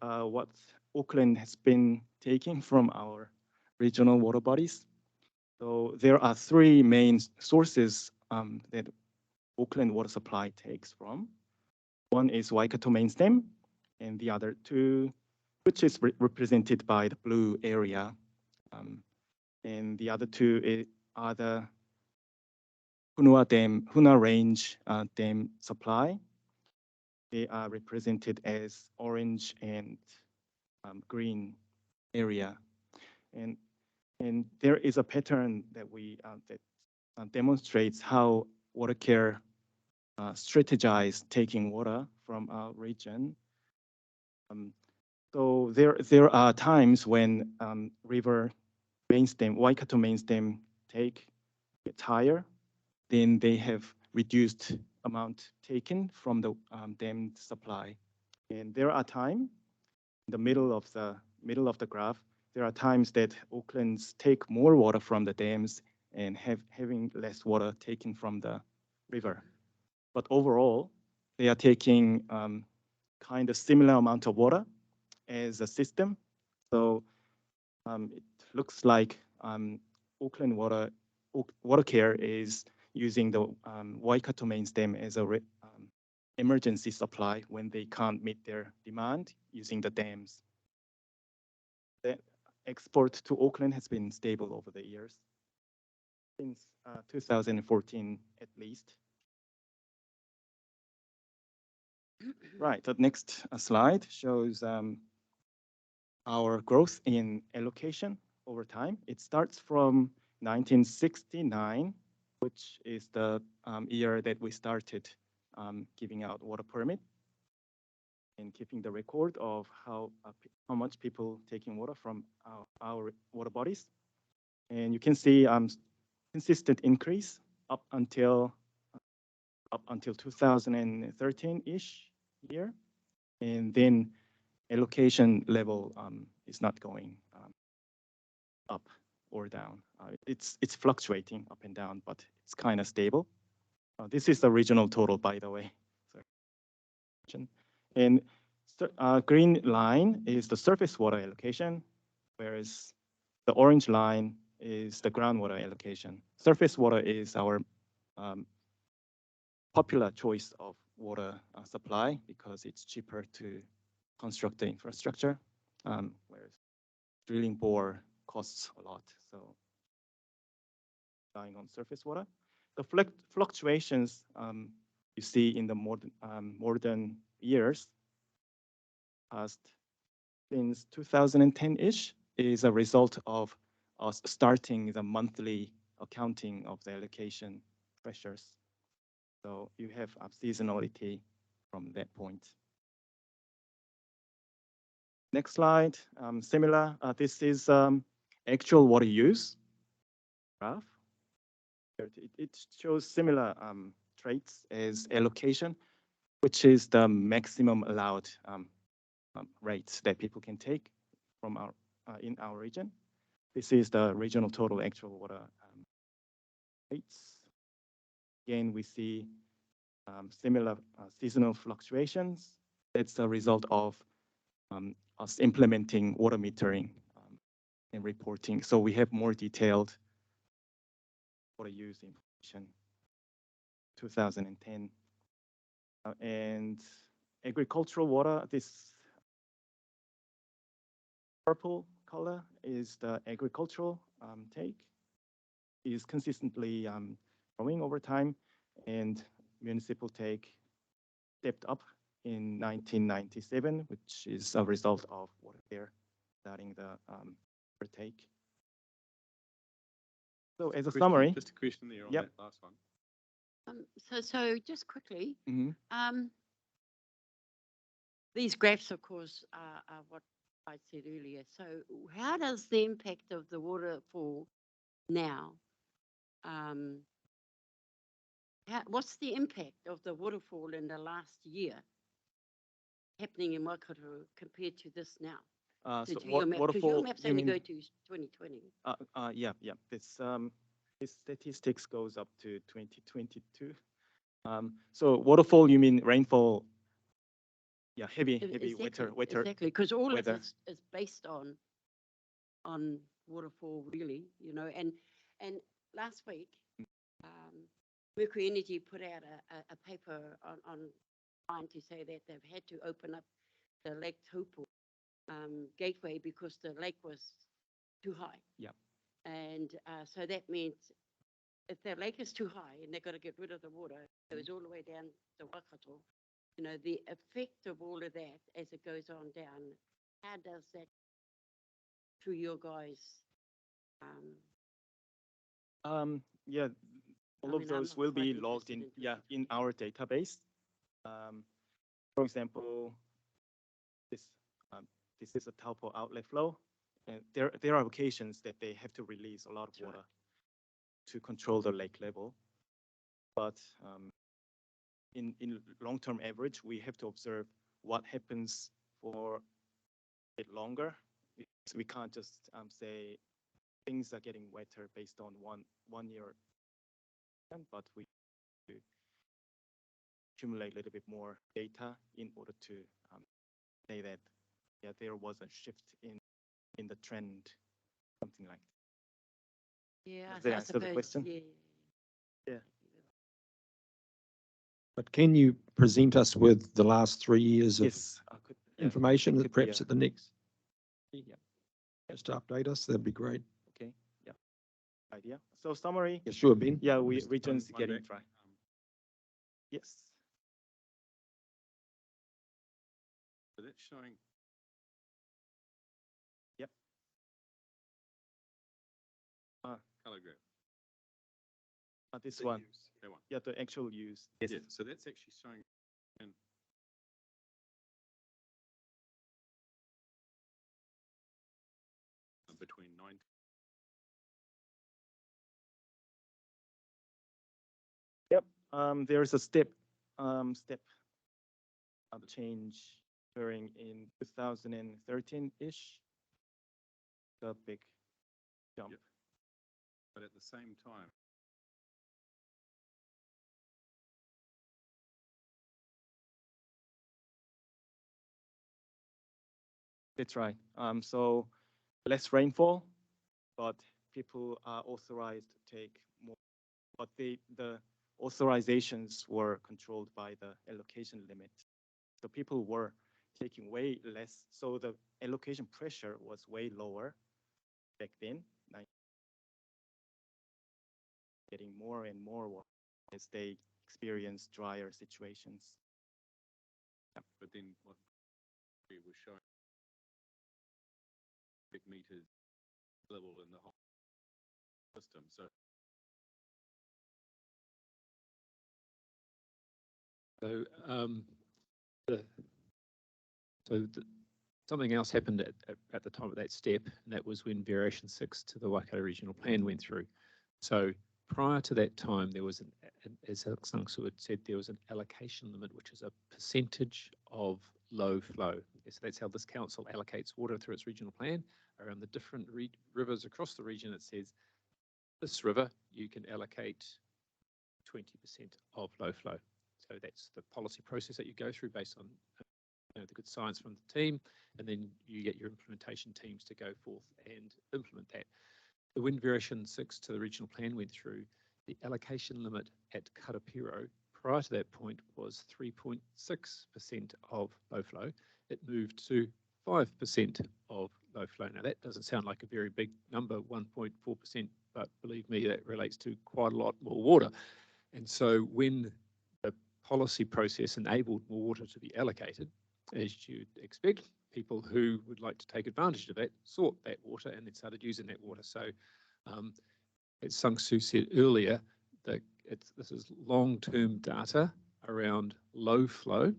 Auckland has been taking from our regional water bodies. So there are three main sources that Auckland water supply takes from. One is Waikato main stem, and the other two, which is represented by the blue area. And the other two are the Hunua Range Dam supply. They are represented as orange and green area. And there is a pattern that demonstrates how water care strategize taking water from our region. So there are times when river mainstem, Waikato mainstem gets higher, then they have reduced amount taken from the dam supply. And there are times, in the middle of the graph, there are times that Auckland's take more water from the dams and having less water taken from the river. But overall, they are taking kind of similar amount of water as a system. So it looks like Auckland water care is using the Waikato main stem as a emergency supply when they can't meet their demand using the dams. The export to Auckland has been stable over the years, since 2014 at least. Right, the next slide shows our growth in allocation over time. It starts from 1969, which is the year that we started giving out water permit and keeping the record of how much people taking water from our water bodies. And you can see consistent increase up until 2013-ish year. And then allocation level is not going up or down. It's fluctuating up and down, but it's kind of stable. This is the regional total, by the way. And green line is the surface water allocation, whereas the orange line is the groundwater allocation. Surface water is our popular choice of water supply because it's cheaper to construct the infrastructure, whereas drilling bore costs a lot. So relying on surface water. The fluctuations you see in the modern years past since 2010-ish is a result of us starting the monthly accounting of the allocation pressures. So you have a seasonality from that point. Next slide, similar. This is actual water use graph. It shows similar traits as allocation, which is the maximum allowed rates that people can take from in our region. This is the regional total actual water rates. Again, we see similar seasonal fluctuations. That's a result of us implementing water metering and reporting. So we have more detailed water use information, 2010. And agricultural water, this purple color is the agricultural take, is consistently growing over time, and municipal take stepped up in 1997, which is a result of water care starting the take. So as a summary, Just a question there on Yep. that last one. So just quickly, mhm, these graphs, of course, are what I said earlier. So how does the impact of the waterfall now, what's the impact of the waterfall in the last year happening in Waikato compared to this now? so To your map, because your waterfall, maps you only mean, go to 2020. yeah. This statistics goes up to 2022. So waterfall, you mean rainfall? Yeah, heavy wetter. Exactly, because all weather. of this is based on waterfall, really, you know. And last week, Mercury Energy put out a paper online to say that they've had to open up the Lake Taupo gateway because the lake was too high. Yep. And so that means if the lake is too high and they've got to get rid of the water, it goes all the way down to Waikato. You know, the effect of all of that as it goes on down, how does that through your guys? Yeah, all I of mean, I'm those not will be quite logged interested in, in in our database. For example, this this is a Taupo outlet flow, and there are occasions that they have to release a lot of water to control the lake level. But in long-term average, we have to observe what happens for a bit longer. We can't just say things are getting wetter based on one year, but we to accumulate a little bit more data in order to say that there was a shift in the trend, something like that. Yeah, Does that I answer the suppose, question? yeah. Yeah. But can you present us with the last 3 years of Yes, I could. Yeah, information it that could be perhaps a- at the next? Yeah. Just to update us, that'd be great. Okay. Yeah. Idea. So summary. Yeah, sure, Ben. Yeah, Just regions one getting back, dry. Yes. So that's showing. Yep. Color graph. This That one. use, that one. Yeah, the actual use. Yeah, so that's actually showing between 9. There is a step change occurring in 2013-ish. The big jump. Yep. But at the same time, That's right. So less rainfall, but people are authorized to take more. But the authorizations were controlled by the allocation limit. So people were taking way less. So the allocation pressure was way lower back then, getting more and more water as they experience drier situations. but then what we were showing big meters level in the whole system. Something else happened at the time of that step, and that was when Variation 6 to the Waikato Regional Plan went through. So prior to that time, there was, as Sangsu had said, there was an allocation limit, which is a percentage of low flow. So that's how this council allocates water through its regional plan. Around the different rivers across the region, it says, this river, you can allocate 20% of low flow. So that's the policy process that you go through based on the good science from the team, and then you get your implementation teams to go forth and implement that. The Wind Variation 6 to the regional plan went through. the allocation limit at Karapiro prior to that point was 3.6% of low flow. It moved to 5% of low flow. Now that doesn't sound like a very big number, 1.4%, but believe me, that relates to quite a lot more water. And so when the policy process enabled more water to be allocated, as you'd expect, people who would like to take advantage of that sought that water and then started using that water. So as Sung Soo said earlier, that this is long-term data around low flow.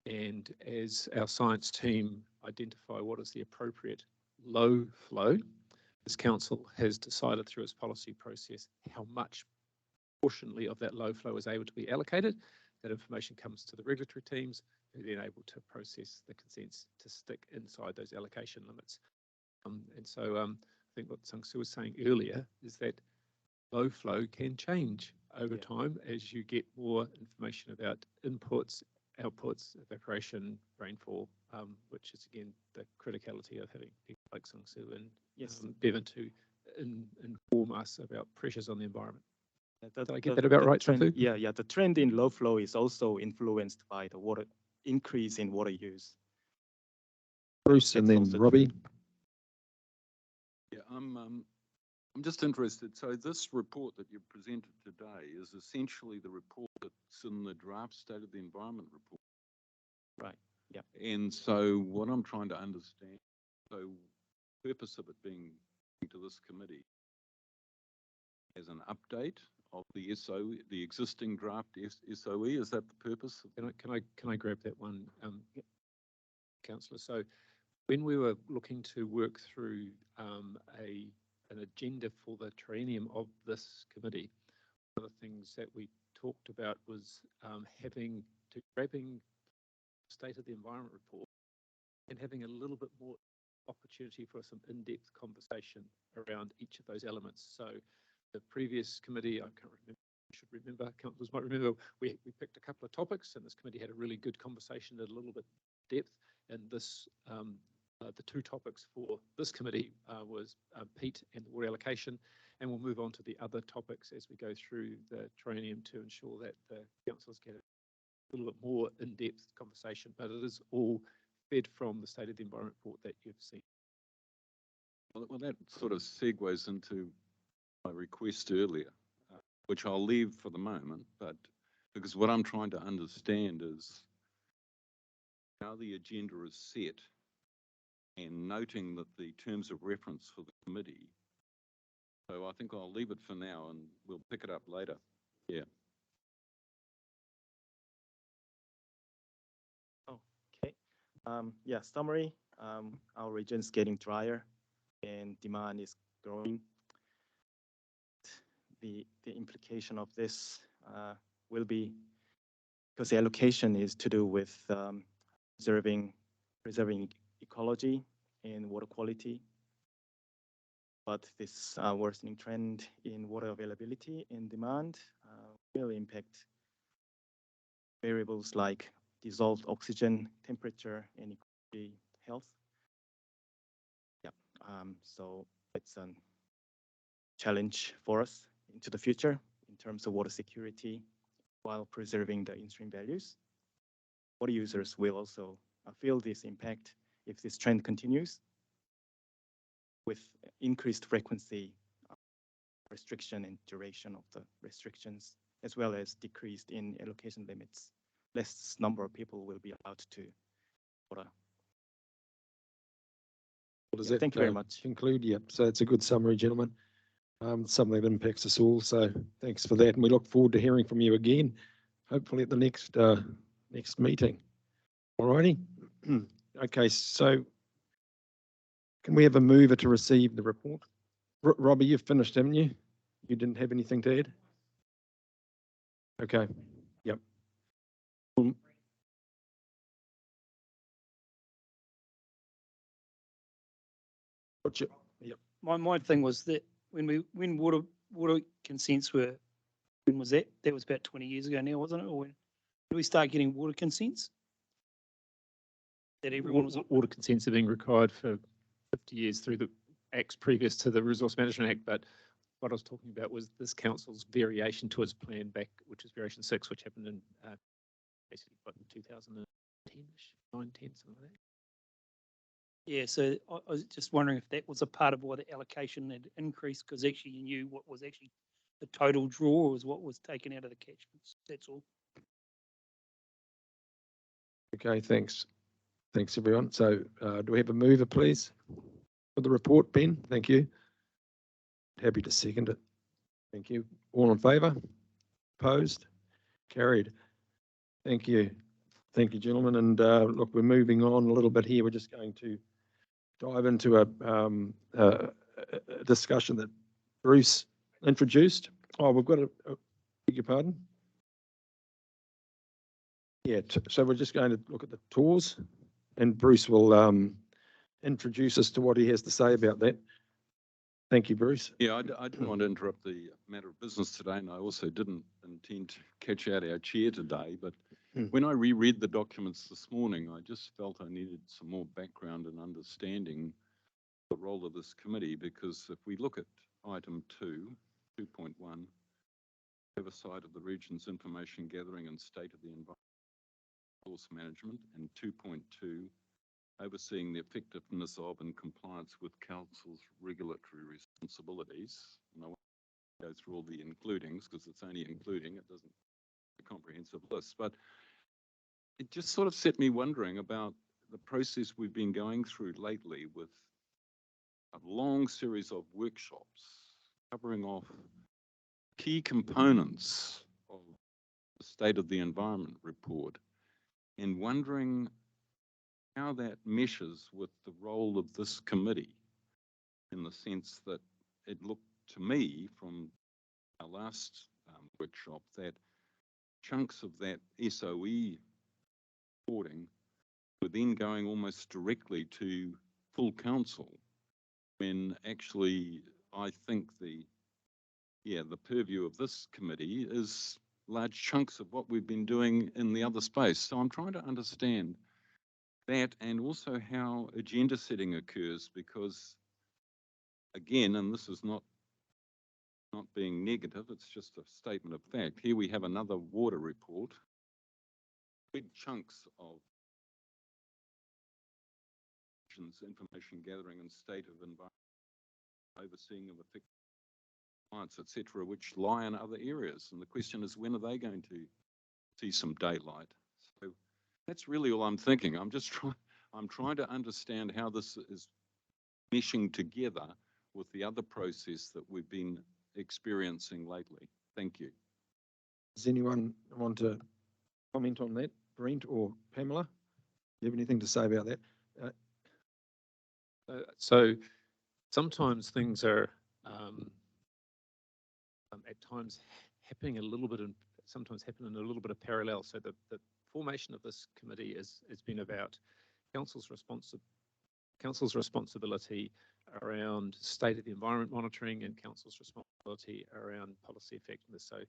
And as our science team identify what is the appropriate low flow, this council has decided through its policy process how much proportionally of that low flow is able to be allocated. That information comes to the regulatory teams, who are then able to process the consents to stick inside those allocation limits. And so I think what Sung Soo was saying earlier is that low flow can change over time as you get more information about inputs, outputs, evaporation, rainfall, which is again the criticality of having people like Sung Soo and Bevan to inform us about pressures on the environment. Did I get that about right, Sung Soo? Yeah. The trend in low flow is also influenced by the water increase in water use. Bruce and then Robbie. Yeah, I'm just interested. So this report that you presented today is essentially the report that's in the draft State of the Environment report. Right. Yeah. And so what I'm trying to understand, so the purpose of it being to this committee as an update of the SOE, the existing draft SOE, is that the purpose? Can I grab that one, Councillor? So when we were looking to work through an agenda for the triennium of this committee, one of the things that we talked about was grabbing State of the Environment report and having a little bit more opportunity for some in-depth conversation around each of those elements. So the previous committee, I can't remember, should remember, councillors might remember, we picked a couple of topics and this committee had a really good conversation at a little bit depth. And this, the two topics for this committee was peat and the water allocation. And we'll move on to the other topics as we go through the triennium to ensure that the councillors get a little bit more in-depth conversation, but it is all fed from the State of the Environment report that you've seen. Well, that sort of segues into my request earlier, which I'll leave for the moment, but because what I'm trying to understand is how the agenda is set and noting that the terms of reference for the committee. So I think I'll leave it for now and we'll pick it up later. Yeah. Okay. Summary. Our region is getting drier and demand is growing. The implication of this will be, because the allocation is to do with preserving ecology and water quality, but this worsening trend in water availability and demand will impact variables like dissolved oxygen, temperature, and ecology health. So it's a challenge for us into the future in terms of water security while preserving the in-stream values. Water users will also feel this impact if this trend continues with increased frequency, restriction and duration of the restrictions, as well as decreased in allocation limits. Less number of people will be allowed to water. Thank you very much. Conclude, yep. So it's a good summary, gentlemen. Something that impacts us all. So thanks for that. And we look forward to hearing from you again, hopefully at the next meeting. All righty. Okay, so can we have a mover to receive the report? Robbie, you've finished, haven't you? You didn't have anything to add? Okay, yep. Yep. My thing was that when water consents were, when was that? That was about 20 years ago now, wasn't it? Or when did we start getting water consents? That everyone was water consents are being required for 50 years through the acts previous to the Resource Management Act, but what I was talking about was this council's variation to its plan back, which is variation 6, which happened in basically what, 2010-ish, 9, 10, something like that. Yeah, so I was just wondering if that was a part of why the allocation had increased, because actually you knew what was actually the total draw was what was taken out of the catchments. That's all. Okay, thanks. Thanks, everyone. So do we have a mover, please, for the report, Ben? Thank you. Happy to second it. Thank you. All in favour? Opposed? Carried. Thank you. Thank you, gentlemen. And look, we're moving on a little bit here. We're just going to dive into a discussion that Bruce introduced. Oh, we've got beg your pardon? Yeah, so we're just going to look at the tours, and Bruce will introduce us to what he has to say about that. Thank you, Bruce. Yeah, I didn't want to interrupt the matter of business today, and I also didn't intend to catch out our chair today, but when I reread the documents this morning, I just felt I needed some more background and understanding the role of this committee, because if we look at item 2.1, oversight of the region's information gathering and state of the environment resource management, and 2.2, overseeing the effectiveness of and compliance with Council's regulatory responsibilities. And I won't go through all the includings because it's only including, it doesn't a comprehensive list, but it just sort of set me wondering about the process we've been going through lately with a long series of workshops covering off key components of the State of the Environment report, and wondering how that meshes with the role of this committee, in the sense that it looked to me from our last workshop that chunks of that SOE reporting were then going almost directly to full council, when actually I think the purview of this committee is large chunks of what we've been doing in the other space. So I'm trying to understand that, and also how agenda setting occurs, because again, and this is not being negative, it's just a statement of fact. Here we have another water report, big chunks of information gathering and state of environment, overseeing of effective compliance, etc., which lie in other areas. And the question is, when are they going to see some daylight? So that's really all I'm thinking. I'm trying to understand how this is meshing together with the other process that we've been experiencing lately. Thank you. Does anyone want to comment on that? Brent or Pamela? Do you have anything to say about that? So sometimes things are at times happening a little bit, and sometimes happen in a little bit of parallel. So the formation of this committee has been about council's responsibility around state of the environment monitoring and council's responsibility around policy effectiveness. So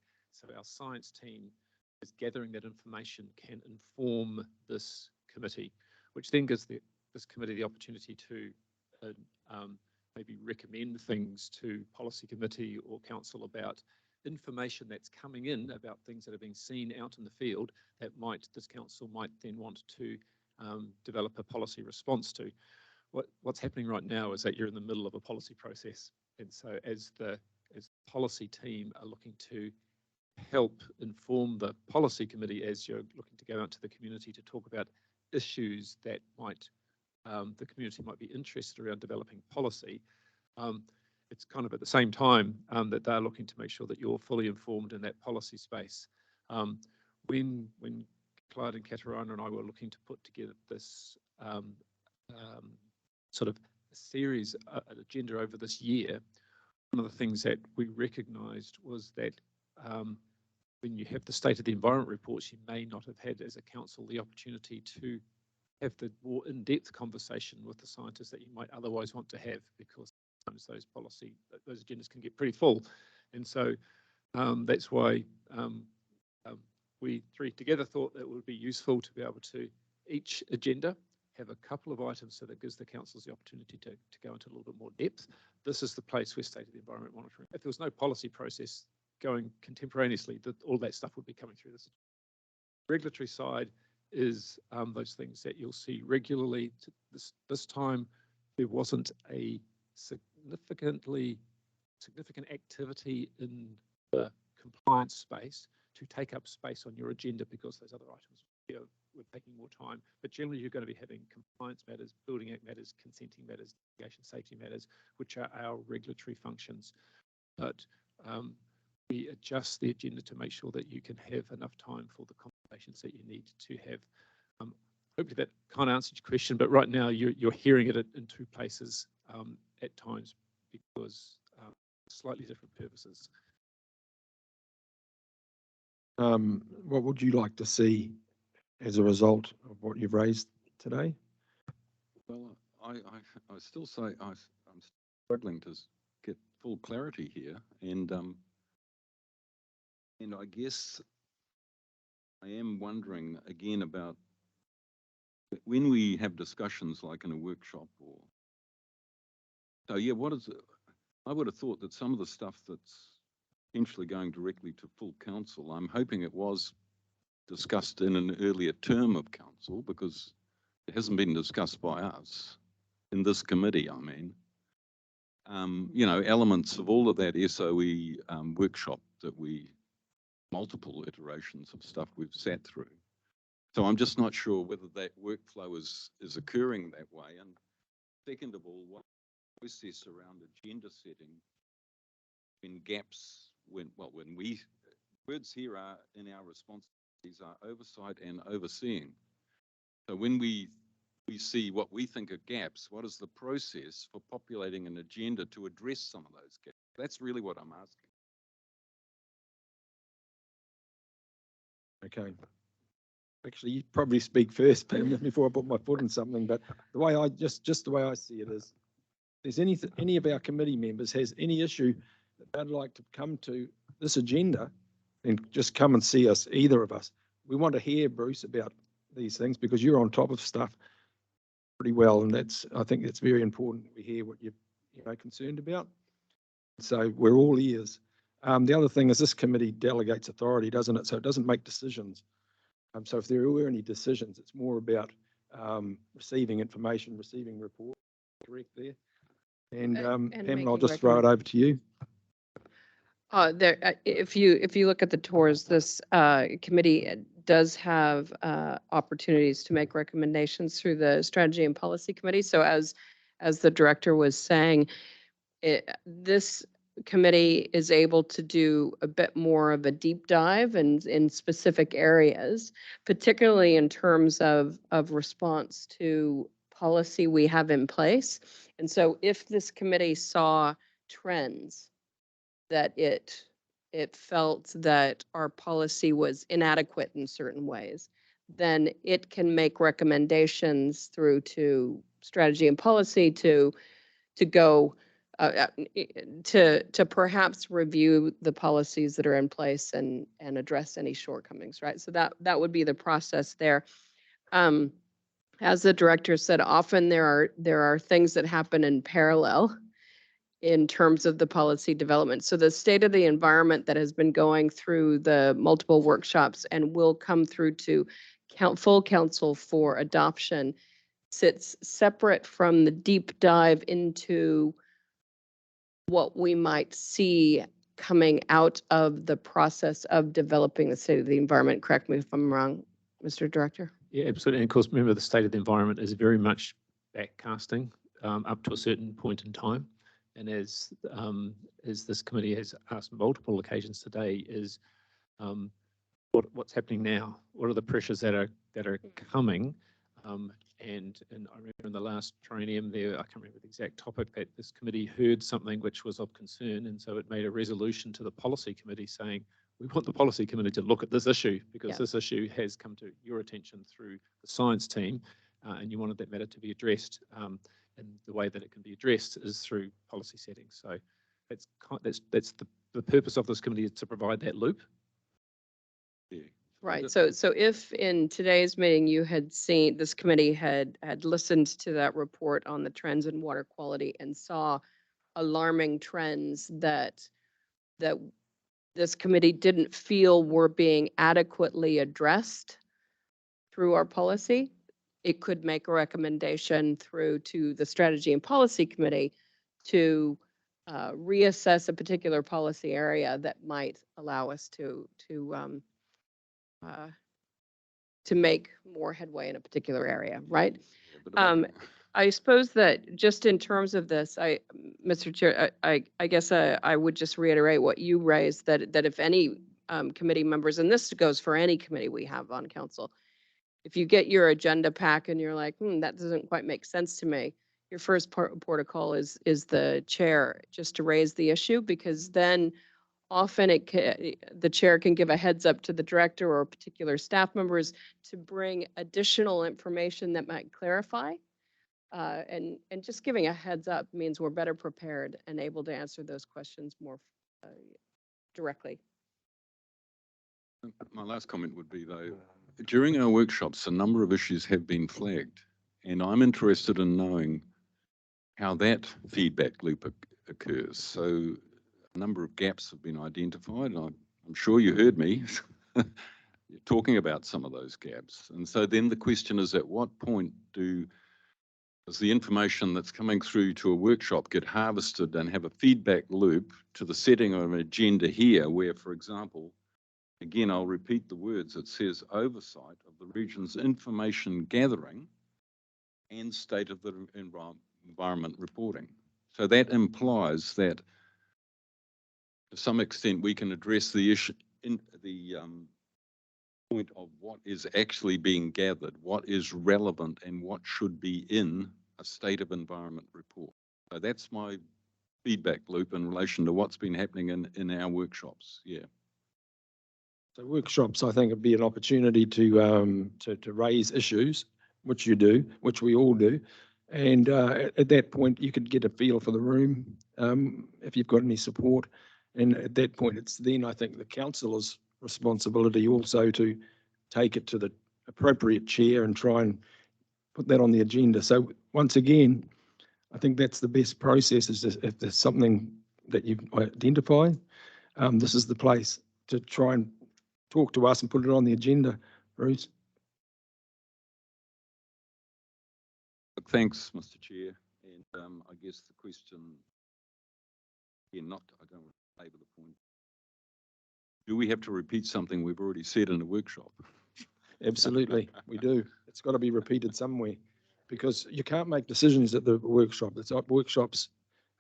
our science team is gathering that information, can inform this committee, which then gives this committee the opportunity to maybe recommend things to policy committee or council about information that's coming in about things that are being seen out in the field that this council might then want to develop a policy response to. What's happening right now is that you're in the middle of a policy process, and so as the policy team are looking to help inform the policy committee as you're looking to go out to the community to talk about issues that the community might be interested around developing policy, it's kind of at the same time that they're looking to make sure that you're fully informed in that policy space. When Clyde and Katarina and I were looking to put together this sort of series, an agenda over this year, one of the things that we recognised was that when you have the State of the Environment reports, you may not have had as a council the opportunity to have the more in-depth conversation with the scientists that you might otherwise want to have, because sometimes those agendas can get pretty full. And so that's why we three together thought that it would be useful to be able to, each agenda have a couple of items so that gives the councils the opportunity to go into a little bit more depth. This is the place where state of the environment monitoring. If there was no policy process going contemporaneously, all that stuff would be coming through this. Regulatory side is those things that you'll see regularly. This time, there wasn't a significant activity in the compliance space to take up space on your agenda because those other items were taking more time. But generally, you're going to be having compliance matters, building act matters, consenting matters, litigation safety matters, which are our regulatory functions. But we adjust the agenda to make sure that you can have enough time for the conversations that you need to have. Hopefully that kind of answered your question, but right now you're hearing it in two places at times because slightly different purposes. What would you like to see as a result of what you've raised today? Well, I still say I'm struggling to get full clarity here, and I guess I am wondering again about when we have discussions like in a workshop or so. Yeah, what is it? I would have thought that some of the stuff that's potentially going directly to full council, I'm hoping it was discussed in an earlier term of council because it hasn't been discussed by us in this committee. I mean, elements of all of that SOE workshop that multiple iterations of stuff we've sat through. So I'm just not sure whether that workflow is occurring that way. And second of all, what process around agenda setting when gaps, when words here are in our responsibilities are oversight and overseeing. So when we see what we think are gaps, what is the process for populating an agenda to address some of those gaps? That's really what I'm asking. Okay. Actually, you probably speak first, Pam, before I put my foot in something. But the way just the way I see it is, if there's any of our committee members has any issue that they'd like to come to this agenda, then just come and see us, either of us. We want to hear, Bruce, about these things because you're on top of stuff pretty well, and I think that's very important that we hear what you're concerned about. So we're all ears. The other thing is this committee delegates authority, doesn't it? So it doesn't make decisions. So if there were any decisions, it's more about receiving information, receiving reports. Correct there. And Pamela, I'll just throw it over to you. If you look at the tours, this committee does have opportunities to make recommendations through the Strategy and Policy Committee. So as the director was saying, this committee is able to do a bit more of a deep dive in specific areas, particularly in terms of response to policy we have in place. And so if this committee saw trends that it felt that our policy was inadequate in certain ways, then it can make recommendations through to strategy and policy to go to perhaps review the policies that are in place and address any shortcomings, right? So that would be the process there. As the director said, often there are things that happen in parallel in terms of the policy development. So the state of the environment that has been going through the multiple workshops and will come through to full council for adoption sits separate from the deep dive into what we might see coming out of the process of developing the state of the environment. Correct me if I'm wrong, Mr. Director. Yeah, absolutely. And of course, remember the state of the environment is very much backcasting up to a certain point in time. And as this committee has asked multiple occasions today, is what's happening now? What are the pressures that are coming? And I remember in the last trinium there, I can't remember the exact topic, that this committee heard something which was of concern, and so it made a resolution to the policy committee saying, we want the policy committee to look at this issue because this issue has come to your attention through the science team, and you wanted that matter to be addressed. And the way that it can be addressed is through policy settings. So that's the purpose of this committee, is to provide that loop. Yeah, Right, so if in today's meeting you had seen, this committee had listened to that report on the trends in water quality and saw alarming trends that this committee didn't feel were being adequately addressed through our policy, it could make a recommendation through to the Strategy and Policy Committee to reassess a particular policy area that might allow us to make more headway in a particular area, right? Yeah, but about- I suppose that just in terms of this, Mr. Chair, I guess I would just reiterate what you raised, that if any committee members, and this goes for any committee we have on council, if you get your agenda pack and you're like, that doesn't quite make sense to me, your first protocol is the chair, just to raise the issue, because then often the chair can give a heads up to the director or particular staff members to bring additional information that might clarify. And just giving a heads up means we're better prepared and able to answer those questions more directly. My last comment would be though, during our workshops, a number of issues have been flagged, and I'm interested in knowing how that feedback loop occurs. So a number of gaps have been identified, and I'm sure you heard me talking about some of those gaps. And so then the question is, at what point does the information that's coming through to a workshop get harvested and have a feedback loop to the setting of an agenda here, where, for example, again, I'll repeat the words, it says oversight of the region's information gathering and state of the environment reporting. So that implies that to some extent we can address the issue in the point of what is actually being gathered, what is relevant and what should be in a state of environment report. So that's my feedback loop in relation to what's been happening in our workshops. Yeah. So workshops, I think, would be an opportunity to raise issues, which you do, which we all do. And at that point, you could get a feel for the room if you've got any support. And at that point, it's then, I think, the councillor's responsibility also to take it to the appropriate chair and try and put that on the agenda. So once again, I think that's the best process, is if there's something that you've identified, this is the place to try and talk to us and put it on the agenda, Bruce. Thanks, Mr. Chair. And I guess the question, again, I don't want to labor the point. Do we have to repeat something we've already said in a workshop? Absolutely, we do. It's got to be repeated somewhere, because you can't make decisions at the workshop. It's workshops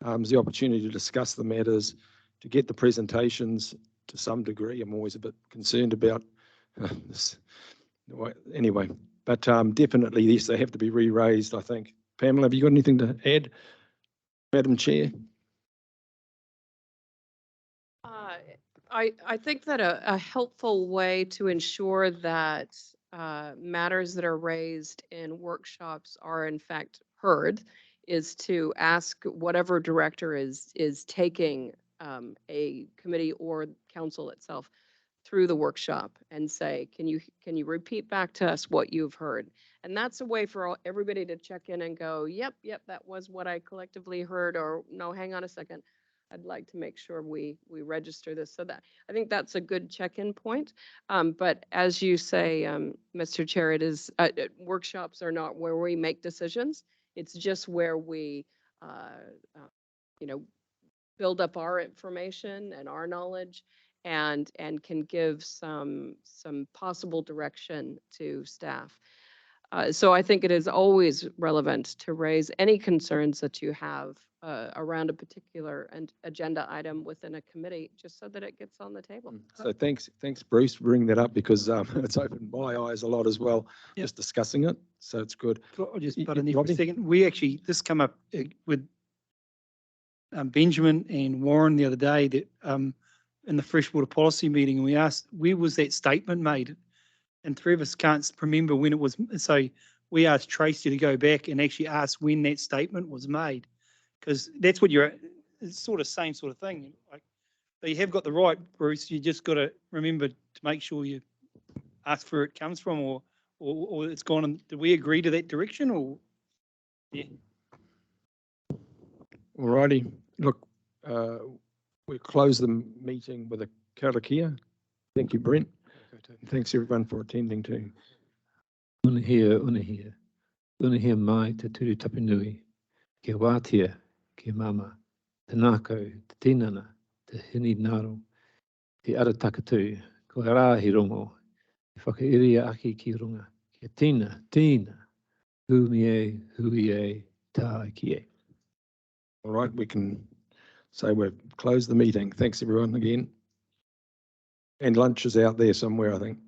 is the opportunity to discuss the matters, to get the presentations to some degree. I'm always a bit concerned about this. Anyway, but definitely, yes, they have to be re-raised, I think. Pamela, have you got anything to add, Madam Chair? I think that a helpful way to ensure that matters that are raised in workshops are in fact heard is to ask whatever director is taking a committee or council itself through the workshop and say, can you repeat back to us what you've heard? And that's a way for everybody to check in and go, yep, that was what I collectively heard, or no, hang on a second. I'd like to make sure we register this. So that, I think that's a good check-in point. But as you say, Mr. Chair, it is, workshops are not where we make decisions. It's just where we, build up our information and our knowledge and can give some possible direction to staff. So I think it is always relevant to raise any concerns that you have around a particular agenda item within a committee, just so that it gets on the table. So thanks, Bruce, for bringing that up, because it's opened my eyes a lot as well, just discussing it. So it's good. I'll just butt in there Robbie? for a second. This come up with Benjamin and Warren the other day, that in the freshwater policy meeting, and we asked, where was that statement made? And three of us can't remember when it was. So we asked Tracy to go back and actually ask when that statement was made, because that's what it's sort of same sort of thing. Like, so you have got the right, Bruce. You just got to remember to make sure you ask where it comes from, or it's gone, and did we agree to that direction, or? Yeah, All righty. Look, we'll close the meeting with a karakia. Thank you, Brent. Thanks everyone for attending too. Unahia, unahia. Unahia mai te turu tapinui. Ke wātia, ke mama. Te nākau, te tinana, te hini naro. Te ara takatū, ko rā hi rongo. Te whakairia aki ki runga. Ke tina, tina. Hui e, tā ki e. All right, we can say we've closed the meeting. Thanks everyone again. And lunch is out there somewhere, I think.